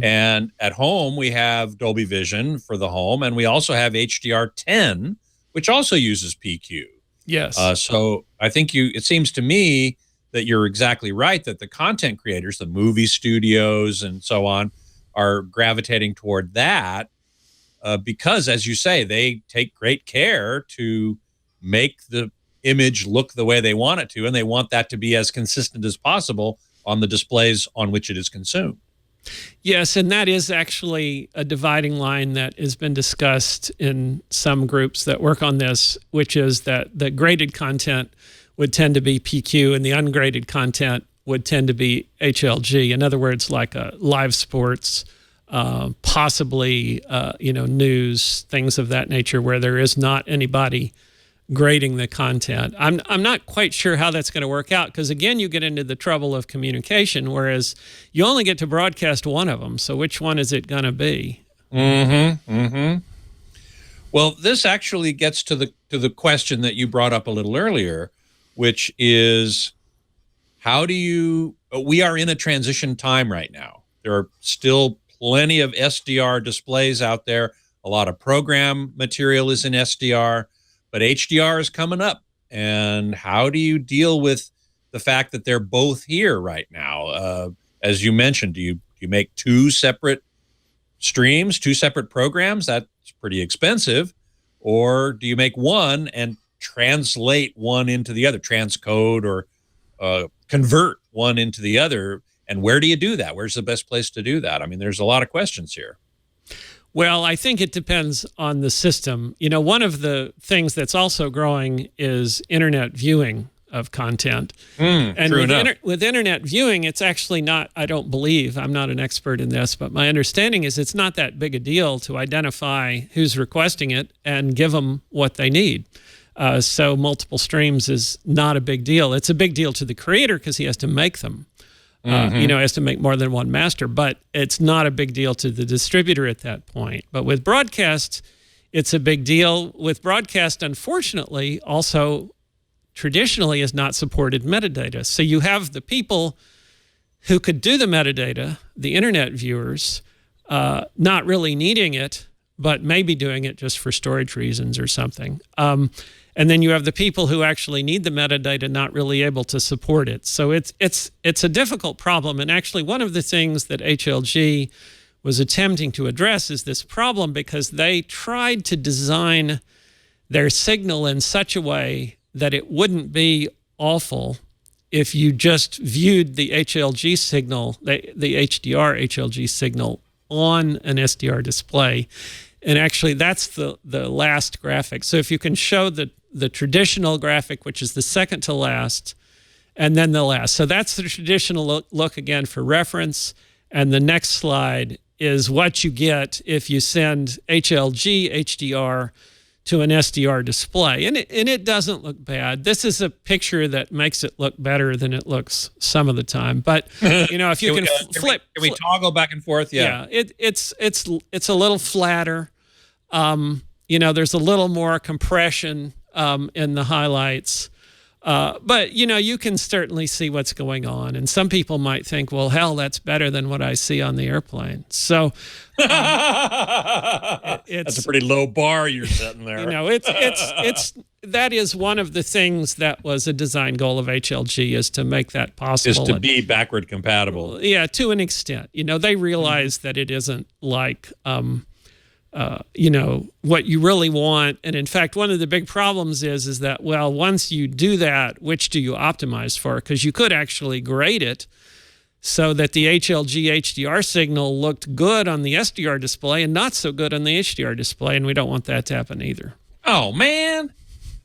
And at home, we have Dolby Vision for the home, and we also have HDR10, which also uses PQ. Yes. So I think it seems to me that you're exactly right, that the content creators, the movie studios and so on, are gravitating toward that because, as you say, they take great care to make the image look the way they want it to, and they want that to be as consistent as possible on the displays on which it is consumed. Yes, and that is actually a dividing line that has been discussed in some groups that work on this, which is that the graded content would tend to be PQ and the ungraded content would tend to be HLG. In other words, like live sports, possibly news, things of that nature, where there is not anybody grading the content. I'm not quite sure how that's going to work out because, again, you get into the trouble of communication, whereas you only get to broadcast one of them. So which one is it going to be? Well, this actually gets to the question that you brought up a little earlier, which is how do you we are in a transition time right now. There are still plenty of SDR displays out there. A lot of program material is in SDR, but HDR is coming up. And how do you deal with the fact that they're both here right now? As you mentioned, do you make two separate streams, two separate programs? That's pretty expensive. Or do you make one and translate one into the other, transcode or convert one into the other? And where do you do that? Where's the best place to do that? I mean, there's a lot of questions here. Well, I think it depends on the system. You know, one of the things that's also growing is internet viewing of content. And with internet viewing, it's actually not, I don't believe, I'm not an expert in this, but my understanding is it's not that big a deal to identify who's requesting it and give them what they need. So multiple streams is not a big deal. It's a big deal to the creator because he has to make them. You know, has to make more than one master, but it's not a big deal to the distributor at that point. But with broadcast, it's a big deal. With broadcast, unfortunately, also traditionally has not supported metadata. So you have the people who could do the metadata, the internet viewers, not really needing it, but maybe doing it just for storage reasons or something. And then you have the people who actually need the metadata not really able to support it. So it's a difficult problem. And actually one of the things that HLG was attempting to address is this problem because they tried to design their signal in such a way that it wouldn't be awful if you just viewed the HLG signal, the HDR HLG signal on an SDR display. And actually that's the last graphic. So if you can show the traditional graphic, which is the second to last, and then the last. So that's the traditional look again for reference. And the next slide is what you get if you send HLG HDR to an SDR display. And it doesn't look bad. This is a picture that makes it look better than it looks some of the time. But, you know, if you can flip. Can we toggle back and forth? Yeah. It's a little flatter. You know, there's a little more compression in the highlights. But, you know, you can certainly see what's going on. And some people might think, well, hell, that's better than what I see on the airplane. So that's a pretty low bar you're setting there. You know, that is one of the things that was a design goal of HLG is to make that possible. Is to be backward compatible. Yeah, to an extent. You know, they realize that it isn't like you know, what you really want. And in fact, one of the big problems is that, well, once you do that, which do you optimize for? Because you could actually grade it so that the HLG HDR signal looked good on the SDR display and not so good on the HDR display. And we don't want that to happen either. Oh, man.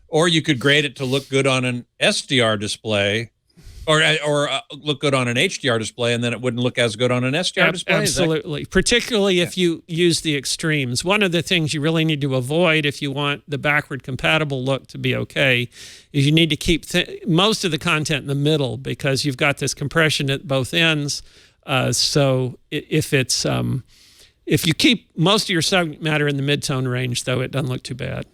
Or you could grade it to look good on an SDR display or look good on an HDR display, and then it wouldn't look as good on an SDR display. Absolutely, particularly if you use the extremes. One of the things you really need to avoid if you want the backward compatible look to be okay is you need to keep most of the content in the middle because you've got this compression at both ends. So if you keep most of your subject matter in the mid-tone range, though, it doesn't look too bad.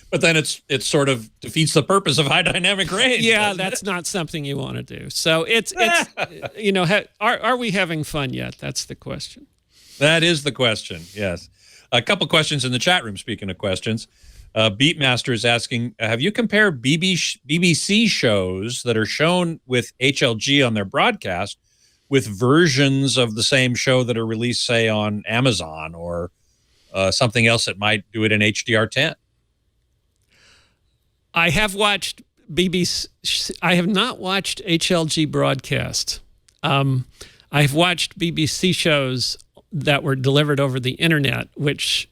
But then it sort of defeats the purpose of high dynamic range. Yeah, that's not something you want to do. So it's you know, are we having fun yet? That's the question. That is the question. Yes. A couple questions in the chat room. Speaking of questions, Beatmaster is asking: have you compared BBC shows that are shown with HLG on their broadcast with versions of the same show that are released, say, on Amazon or something else that might do it in HDR10? I have watched BBC. I have not watched HLG broadcast. I've watched BBC shows that were delivered over the internet, which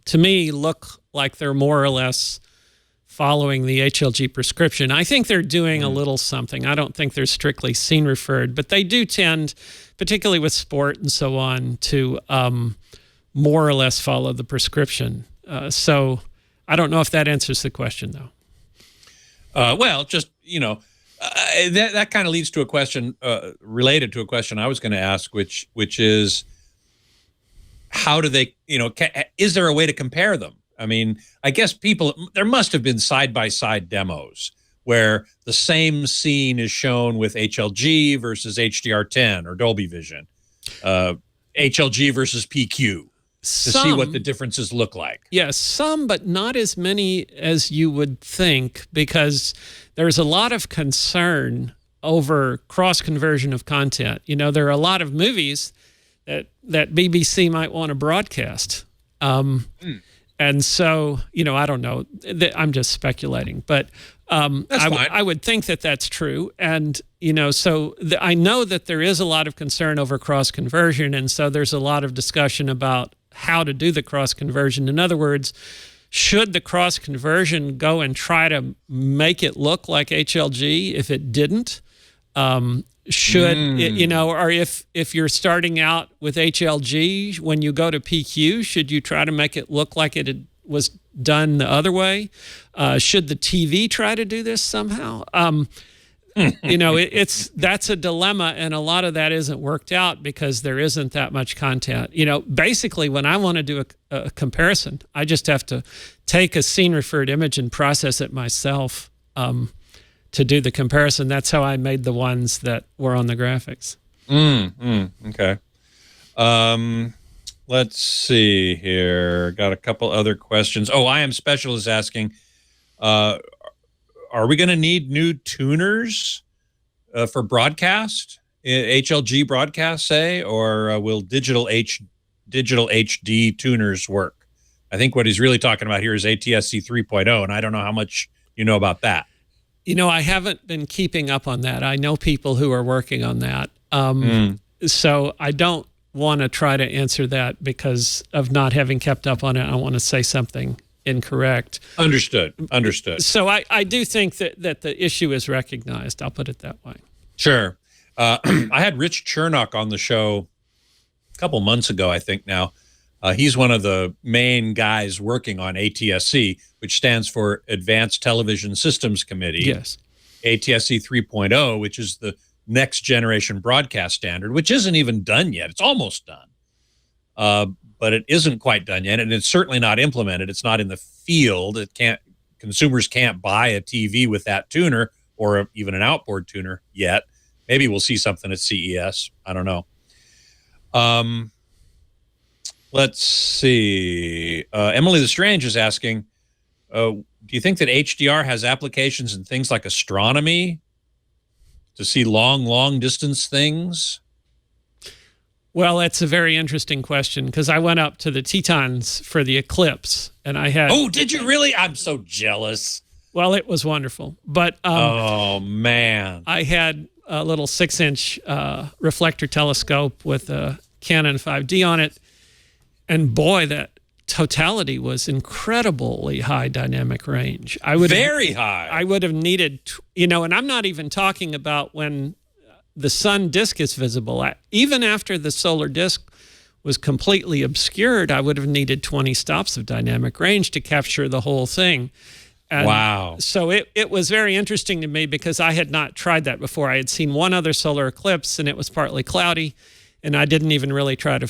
to me look like they're more or less following the HLG prescription. I think they're doing a little something. I don't think they're strictly scene referred, but they do tend, particularly with sport and so on, to more or less follow the prescription. So I don't know if that answers the question, though. Well, just, that kind of leads to a question related to a question I was going to ask, which is, how do they, is there a way to compare them? I mean, I guess there must have been side-by-side demos where the same scene is shown with HLG versus HDR10 or Dolby Vision, HLG versus PQ, to see what the differences look like. Yes, some, but not as many as you would think, because there's a lot of concern over cross-conversion of content. There are a lot of movies that BBC might want to broadcast. And so, I don't know. I'm just speculating, but I would think that that's true. And, so I know that there is a lot of concern over cross-conversion, and so there's a lot of discussion about how to do the cross-conversion. In other words, should the cross-conversion go and try to make it look like HLG if it didn't? Should it, or if you're starting out with HLG, when you go to PQ, should you try to make it look like it was done the other way? Should the TV try to do this somehow? That's a dilemma, and a lot of that isn't worked out because there isn't that much content. Basically, when I want to do a comparison, I just have to take a scene referred image and process it myself to do the comparison. That's how I made the ones that were on the graphics. Okay. Let's see here. Got a couple other questions. Oh, I Am Special is asking, are we going to need new tuners for broadcast, HLG broadcast, say, or will digital HD tuners work? I think what he's really talking about here is ATSC 3.0, and I don't know how much you know about that. I haven't been keeping up on that. I know people who are working on that. So I don't want to try to answer that because of not having kept up on it. I want to say something incorrect. Understood. So I do think that the issue is recognized. I'll put it that way. Sure. I had Rich Chernock on the show a couple months ago, I think now. He's one of the main guys working on ATSC, which stands for Advanced Television Systems Committee. Yes. ATSC 3.0, which is the next generation broadcast standard, which isn't even done yet. It's almost done. But it isn't quite done yet, and it's certainly not implemented. It's not in the field. Consumers can't buy a TV with that tuner or even an outboard tuner yet. Maybe we'll see something at CES. I don't know. Let's see. Emily Lestrange is asking, do you think that HDR has applications in things like astronomy to see long distance things? Well, that's a very interesting question because I went up to the Tetons for the Eclipse and I had... Oh, did you really? I'm so jealous. Well, it was wonderful. But oh, man. I had a little 6-inch reflector telescope with a Canon 5D on it. And boy, that totality was incredibly high dynamic range. Very high. I would have needed, and I'm not even talking about when the sun disk is visible. Even after the solar disk was completely obscured, I would have needed 20 stops of dynamic range to capture the whole thing. And wow. So it was very interesting to me because I had not tried that before. I had seen one other solar eclipse and it was partly cloudy. And I didn't even really try to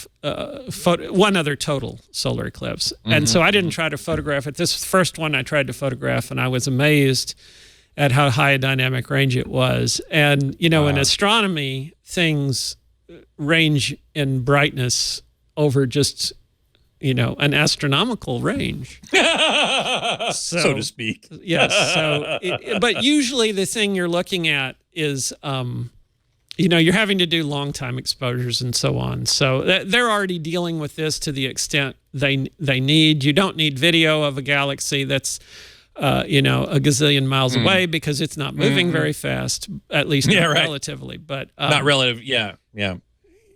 one other total solar eclipse. And so I didn't try to photograph it. This was the first one I tried to photograph, and I was amazed at how high a dynamic range it was. And, in astronomy, things range in brightness over just, an astronomical range. So to speak. Yes. But usually the thing you're looking at is... you're having to do long time exposures and so on. So they're already dealing with this to the extent they need. You don't need video of a galaxy that's, a gazillion miles away because it's not moving very fast, at least relatively. But not relative. Yeah.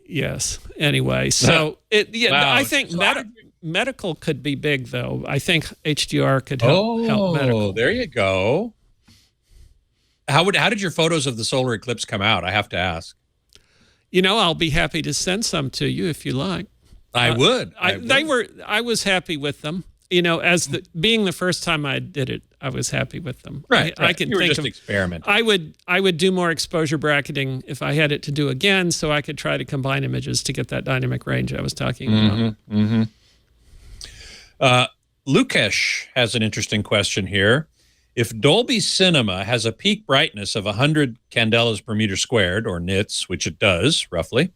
Yes. Anyway, so wow. I think medical could be big, though. I think HDR could help medical. Oh, there you go. How did your photos of the solar eclipse come out? I have to ask. I'll be happy to send some to you if you like. I would. I was happy with them. as being the first time I did it, I was happy with them. Right. I can you were think just of experimenting. I would do more exposure bracketing if I had it to do again, so I could try to combine images to get that dynamic range I was talking about. Lukesh has an interesting question here. If Dolby Cinema has a peak brightness of 100 candelas per meter squared, or nits, which it does roughly,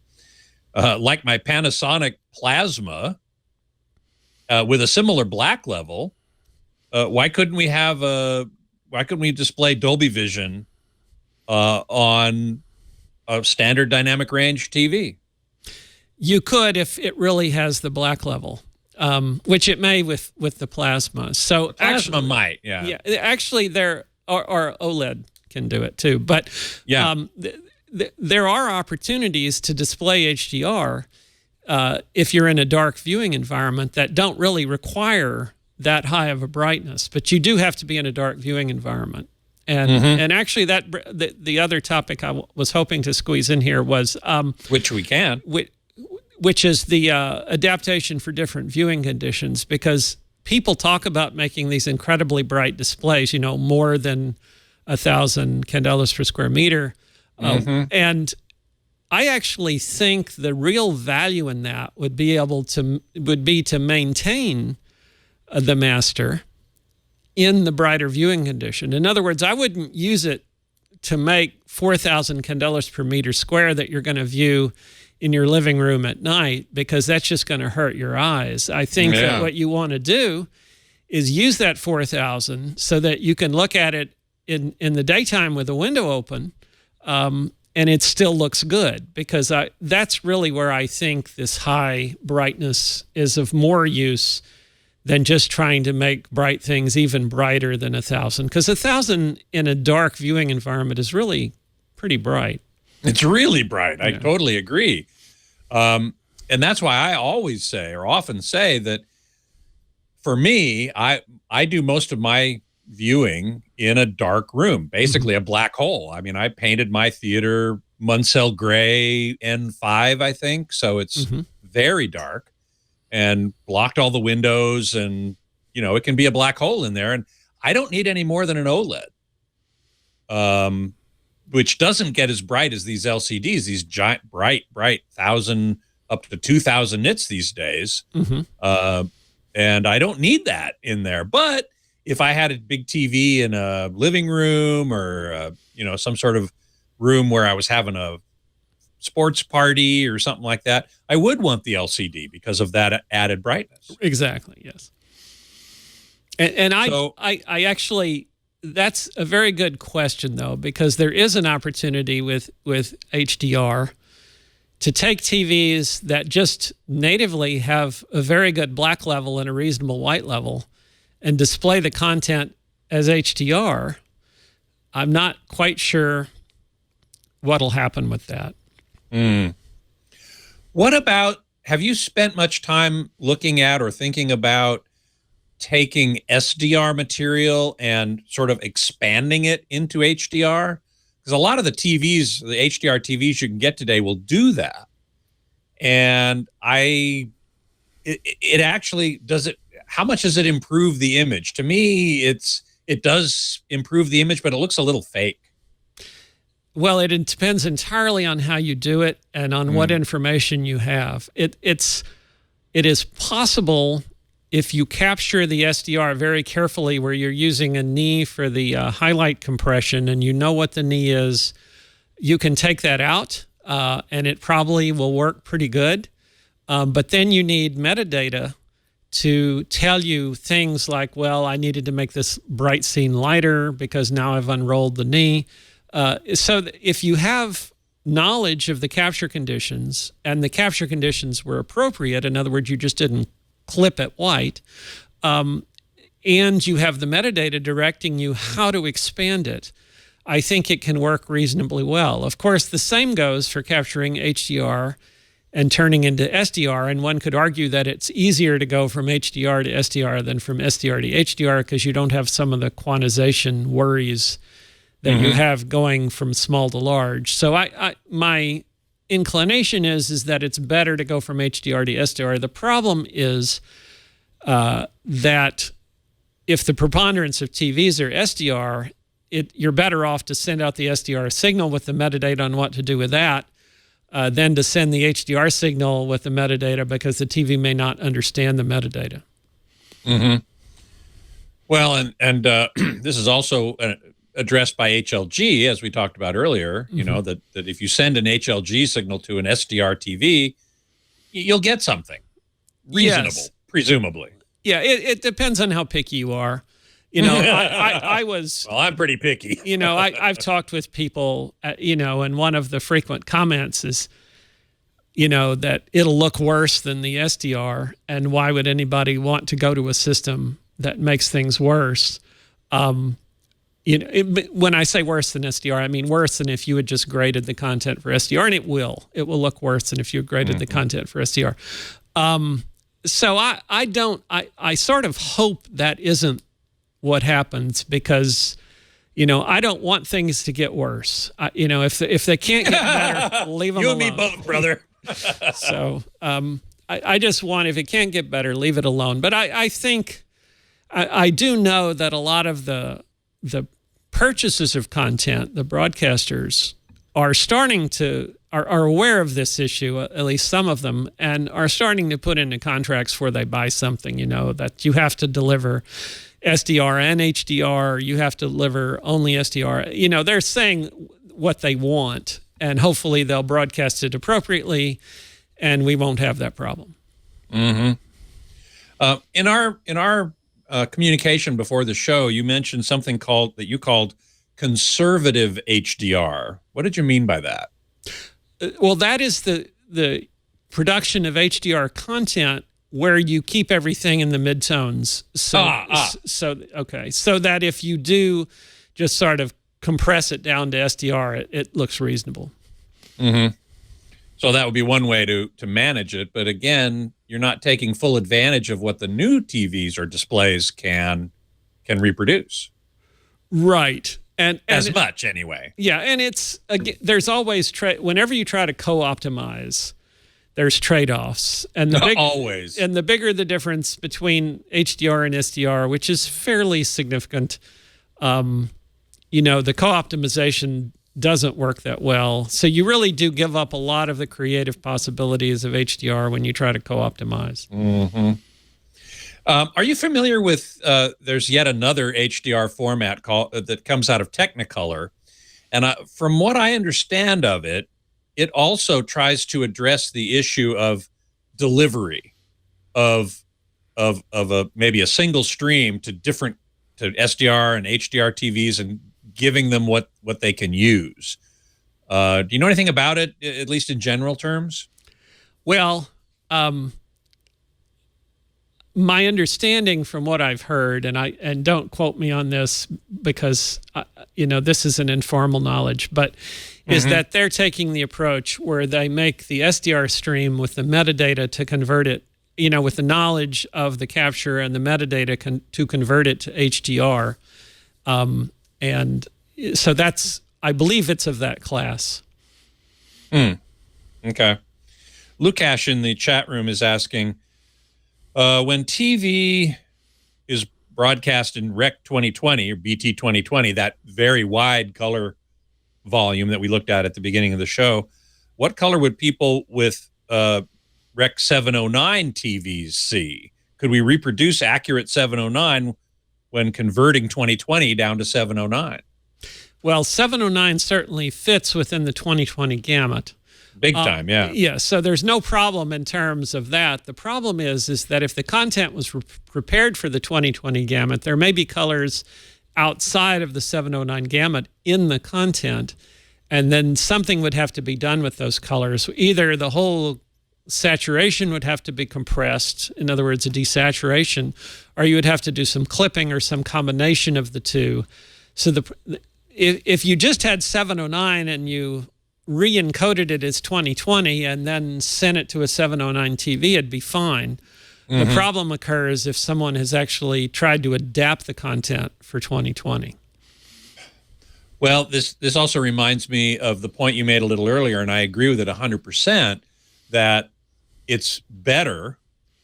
like my Panasonic Plasma, with a similar black level, why couldn't we display Dolby Vision on a standard dynamic range TV? You could if it really has the black level, which it may with the Plasma. So Plasma might, yeah. Yeah, actually, or OLED can do it too. But there are opportunities to display HDR if you're in a dark viewing environment that don't really require that high of a brightness, but you do have to be in a dark viewing environment. And and actually, the other topic I was hoping to squeeze in here was which we can, which is the adaptation for different viewing conditions, because people talk about making these incredibly bright displays, more than 1,000 candelas per square meter, and I actually think the real value in that would be to maintain the master in the brighter viewing condition. In other words, I wouldn't use it to make 4,000 candelas per meter square that you're going to view in your living room at night, because that's just going to hurt your eyes. I think that what you want to do is use that 4,000 so that you can look at it in the daytime with the window open, and it still looks good, because that's really where I think this high brightness is of more use than just trying to make bright things even brighter than 1,000. Because 1,000 in a dark viewing environment is really pretty bright. It's really bright. I totally agree. And that's why I always say, or often say, that for me, I do most of my viewing in a dark room, basically a black hole. I mean, I painted my theater Munsell Gray N5, I think. So it's very dark, and blocked all the windows, and, it can be a black hole in there. And I don't need any more than an OLED, which doesn't get as bright as these LCDs, these giant, bright 1,000 up to 2,000 nits these days. And I don't need that in there. But if I had a big TV in a living room, or, some sort of room where I was having a sports party or something like that, I would want the LCD because of that added brightness. Exactly, yes. And I actually, that's a very good question, though, because there is an opportunity with HDR to take TVs that just natively have a very good black level and a reasonable white level and display the content as HDR. I'm not quite sure what'll happen with that. What about, have you spent much time looking at or thinking about taking SDR material and sort of expanding it into HDR? Because a lot of the TVs, the HDR TVs you can get today, will do that. And it actually, how much does it improve the image? To me, it does improve the image, but it looks a little fake. Well, it depends entirely on how you do it and on what information you have. It is possible, if you capture the SDR very carefully, where you're using a knee for the highlight compression and you know what the knee is, you can take that out and it probably will work pretty good. But then you need metadata to tell you things like, well, I needed to make this bright scene lighter because now I've unrolled the knee. So if you have knowledge of the capture conditions, and the capture conditions were appropriate, in other words, you just didn't clip it white, and you have the metadata directing you how to expand it, I think it can work reasonably well. Of course, the same goes for capturing HDR and turning into SDR, and one could argue that it's easier to go from HDR to SDR than from SDR to HDR, because you don't have some of the quantization worries that you have going from small to large. So my inclination is that it's better to go from HDR to SDR. The problem is that if the preponderance of TVs are SDR, you're better off to send out the SDR signal with the metadata on what to do with that than to send the HDR signal with the metadata, because the TV may not understand the metadata. Mm-hmm. Well, and this is also addressed by HLG, as we talked about earlier, you know, that if you send an HLG signal to an SDR TV, you'll get something reasonable, presumably. Yeah, it depends on how picky you are. You know, I was... Well, I'm pretty picky. You know, I've talked with people, you know, and one of the frequent comments is, you know, that it'll look worse than the SDR, and why would anybody want to go to a system that makes things worse? You know, when I say worse than SDR, I mean worse than if you had just graded the content for SDR, and it will look worse than if you graded the content for SDR. So I sort of hope that isn't what happens, because, you know, I don't want things to get worse. You know, if they can't get better, leave them alone. You and me both, brother. So I just want, if it can't get better, leave it alone. But I think I do know that a lot of the purchases of content, the broadcasters, are starting to are aware of this issue, at least some of them, and are starting to put into contracts where they buy something, you know, that you have to deliver SDR and HDR, you have to deliver only SDR. You know, they're saying what they want, and hopefully they'll broadcast it appropriately, and we won't have that problem. Mm-hmm. In our communication before the show, you mentioned something that you called conservative HDR. What did you mean by that? Well, that is the production of HDR content where you keep everything in the midtones. So that if you do just sort of compress it down to SDR, it looks reasonable. Mm-hmm. So that would be one way to manage it. But again, you're not taking full advantage of what the new TVs or displays can reproduce. Right. And as much anyway. Yeah, and it's there's always whenever you try to co-optimize, there's trade-offs, and always. And the bigger the difference between HDR and SDR, which is fairly significant, you know, the co-optimization doesn't work that well. So you really do give up a lot of the creative possibilities of HDR when you try to co-optimize. Mm-hmm. Are you familiar with, there's yet another HDR format that comes out of Technicolor. And from what I understand of it, it also tries to address the issue of delivery of maybe a single stream to SDR and HDR TVs and giving them what they can use. Do you know anything about it, at least in general terms? Well, my understanding from what I've heard, and don't quote me on this because you know, this is an informal knowledge, but is that they're taking the approach where they make the SDR stream with the metadata to convert it, you know, with the knowledge of the capture and the metadata to convert it to HDR, and so that's, I believe it's of that class. Okay. Lukash in the chat room is asking, when TV is broadcast in Rec 2020 or BT 2020, that very wide color volume that we looked at the beginning of the show, what color would people with Rec 709 TVs see? Could we reproduce accurate 709 when converting 2020 down to 709? Well, 709 certainly fits within the 2020 gamut. Big time, yeah. Yeah, so there's no problem in terms of that. The problem is that if the content was prepared for the 2020 gamut, there may be colors outside of the 709 gamut in the content, and then something would have to be done with those colors. Either the whole saturation would have to be compressed, in other words, a desaturation, or you would have to do some clipping or some combination of the two. So if you just had 709 and you re-encoded it as 2020 and then sent it to a 709 TV, it'd be fine. The problem occurs if someone has actually tried to adapt the content for 2020. Well, this also reminds me of the point you made a little earlier, and I agree with it 100%, that it's better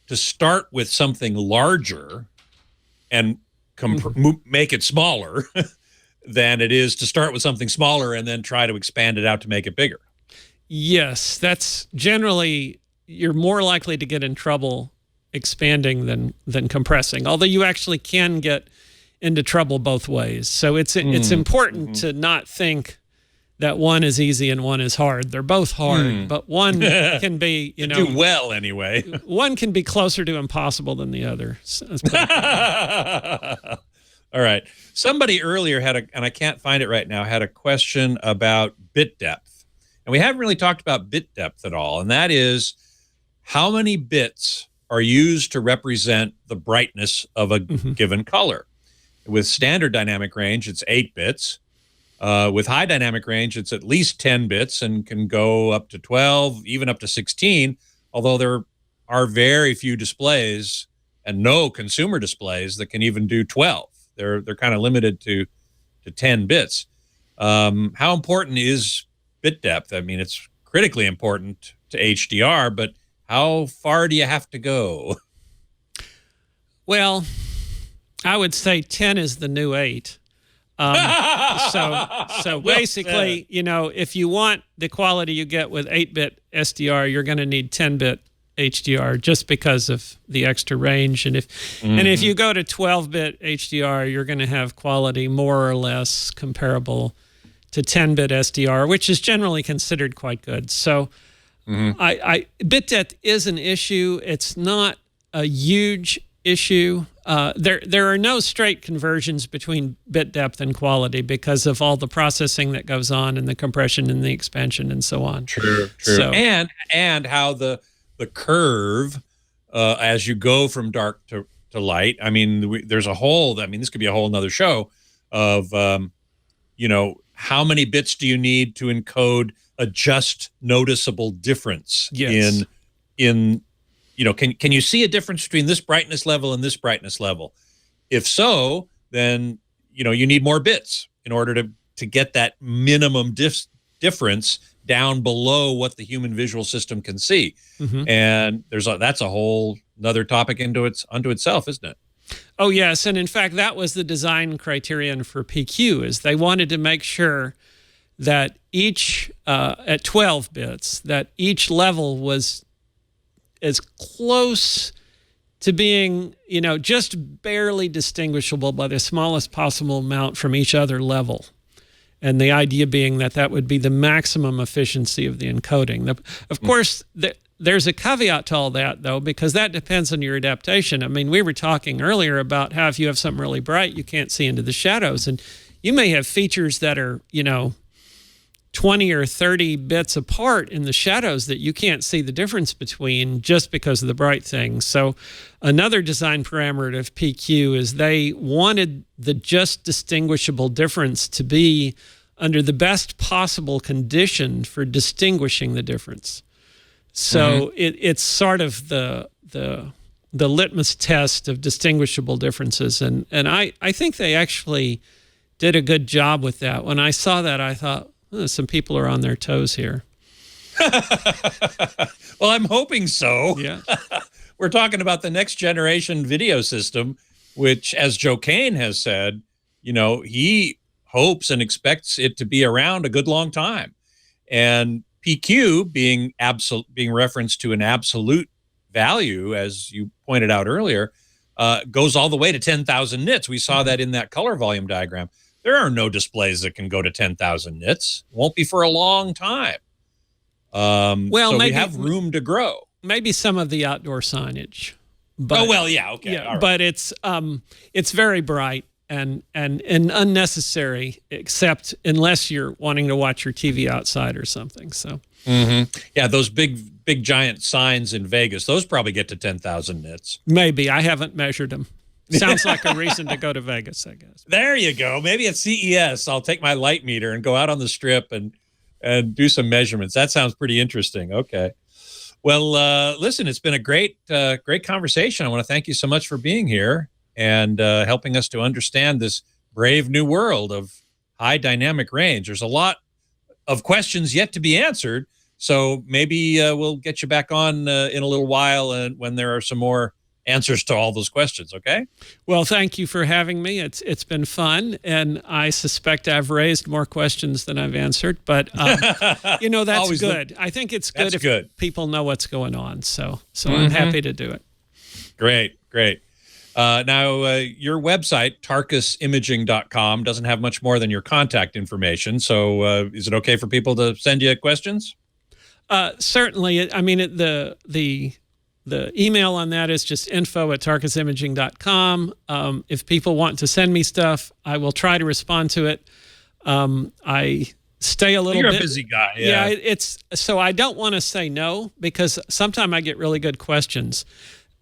to start with something larger and make it smaller than it is to start with something smaller and then try to expand it out to make it bigger. Yes, that's generally, you're more likely to get in trouble expanding than compressing, although you actually can get into trouble both ways. So it's important to not think that one is easy and one is hard. They're both hard, but one can be, do well anyway. One can be closer to impossible than the other. So all right. Somebody earlier and I can't find it right now, had a question about bit depth. And we haven't really talked about bit depth at all. And that is, how many bits are used to represent the brightness of a given color? With standard dynamic range, it's 8 bits. With high dynamic range, it's at least 10 bits and can go up to 12, even up to 16, although there are very few displays and no consumer displays that can even do 12. They're kind of limited to 10 bits. How important is bit depth? I mean, it's critically important to HDR, but how far do you have to go? Well, I would say 10 is the new 8. So basically, if you want the quality you get with 8-bit SDR, you're going to need 10-bit HDR just because of the extra range. And if you go to 12-bit HDR, you're going to have quality more or less comparable to 10-bit SDR, which is generally considered quite good. So bit depth is an issue. It's not a huge issue. There are no straight conversions between bit depth and quality because of all the processing that goes on and the compression and the expansion and so on. True. So, and how the curve as you go from dark to light. I mean, there's a whole. I mean, this could be a whole another show of how many bits do you need to encode a just noticeable difference in can you see a difference between this brightness level and this brightness level? If so, then you need more bits in order to get that minimum difference down below what the human visual system can see. And that's a whole another topic unto itself, isn't it? Oh yes, and in fact that was the design criterion for PQ, is they wanted to make sure that each at 12 bits that each level was as close to being, just barely distinguishable by the smallest possible amount from each other level. And the idea being that would be the maximum efficiency of the encoding. Of course, there's a caveat to all that, though, because that depends on your adaptation. I mean, we were talking earlier about how if you have something really bright, you can't see into the shadows. And you may have features that are, 20 or 30 bits apart in the shadows that you can't see the difference between just because of the bright things. So another design parameter of PQ is they wanted the just distinguishable difference to be under the best possible condition for distinguishing the difference. So it's sort of the litmus test of distinguishable differences. And I think they actually did a good job with that. When I saw that, I thought, some people are on their toes here. Well, I'm hoping so. Yeah. We're talking about the next generation video system, which, as Joe Kane has said, he hopes and expects it to be around a good long time. And PQ being referenced to an absolute value, as you pointed out earlier, goes all the way to 10,000 nits. We saw that in that color volume diagram. There are no displays that can go to 10,000 nits. Won't be for a long time. So maybe we have room to grow. Maybe some of the outdoor signage. But, okay. Yeah, right. But it's very bright and unnecessary, except unless you're wanting to watch your TV outside or something. So. Yeah, those big giant signs in Vegas, those probably get to 10,000 nits. Maybe. I haven't measured them. Sounds like a reason to go to Vegas, I guess. There you go. Maybe at CES, I'll take my light meter and go out on the strip and do some measurements. That sounds pretty interesting. Okay. Well, listen, it's been a great conversation. I want to thank you so much for being here and helping us to understand this brave new world of high dynamic range. There's a lot of questions yet to be answered, so maybe we'll get you back on in a little while when there are some more answers to all those questions. Okay. Well, thank you for having me. It's been fun, and I suspect I've raised more questions than I've answered. But that's Always good. I think it's good if people know what's going on. So I'm happy to do it. Great. Now, your website, tarkusimaging.com, doesn't have much more than your contact information. So is it okay for people to send you questions? Certainly. I mean, the email on that is just info@tarkusimaging.com. If people want to send me stuff, I will try to respond to it. I stay a little bit. You're a busy guy. Yeah. So I don't want to say no, because sometimes I get really good questions.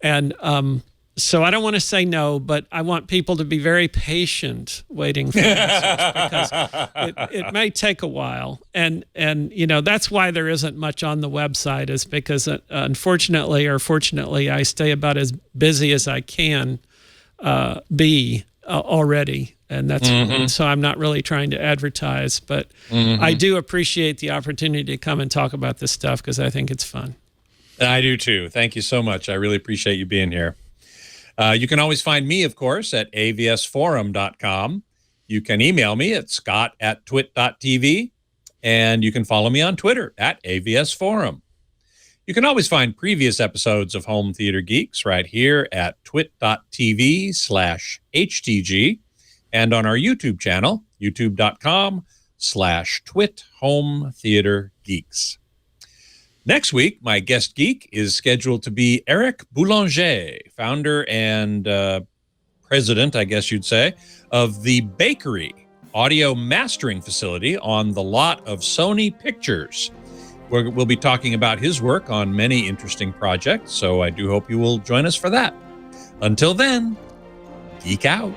And so I don't want to say no, but I want people to be very patient waiting for answers, because it may take a while. And that's why there isn't much on the website, is because unfortunately or fortunately, I stay about as busy as I can be already. And that's so I'm not really trying to advertise, but I do appreciate the opportunity to come and talk about this stuff, because I think it's fun. I do too. Thank you so much. I really appreciate you being here. You can always find me, of course, at avsforum.com. You can email me at scott@twit.tv, and you can follow me on Twitter at avsforum. You can always find previous episodes of Home Theater Geeks right here at twit.tv/HTG, and on our YouTube channel, youtube.com/twithometheatergeeks. Next week, my guest geek is scheduled to be Eric Boulanger, founder and president, I guess you'd say, of the Bakery audio mastering facility on the lot of Sony Pictures. We'll be talking about his work on many interesting projects, so I do hope you will join us for that. Until then, geek out.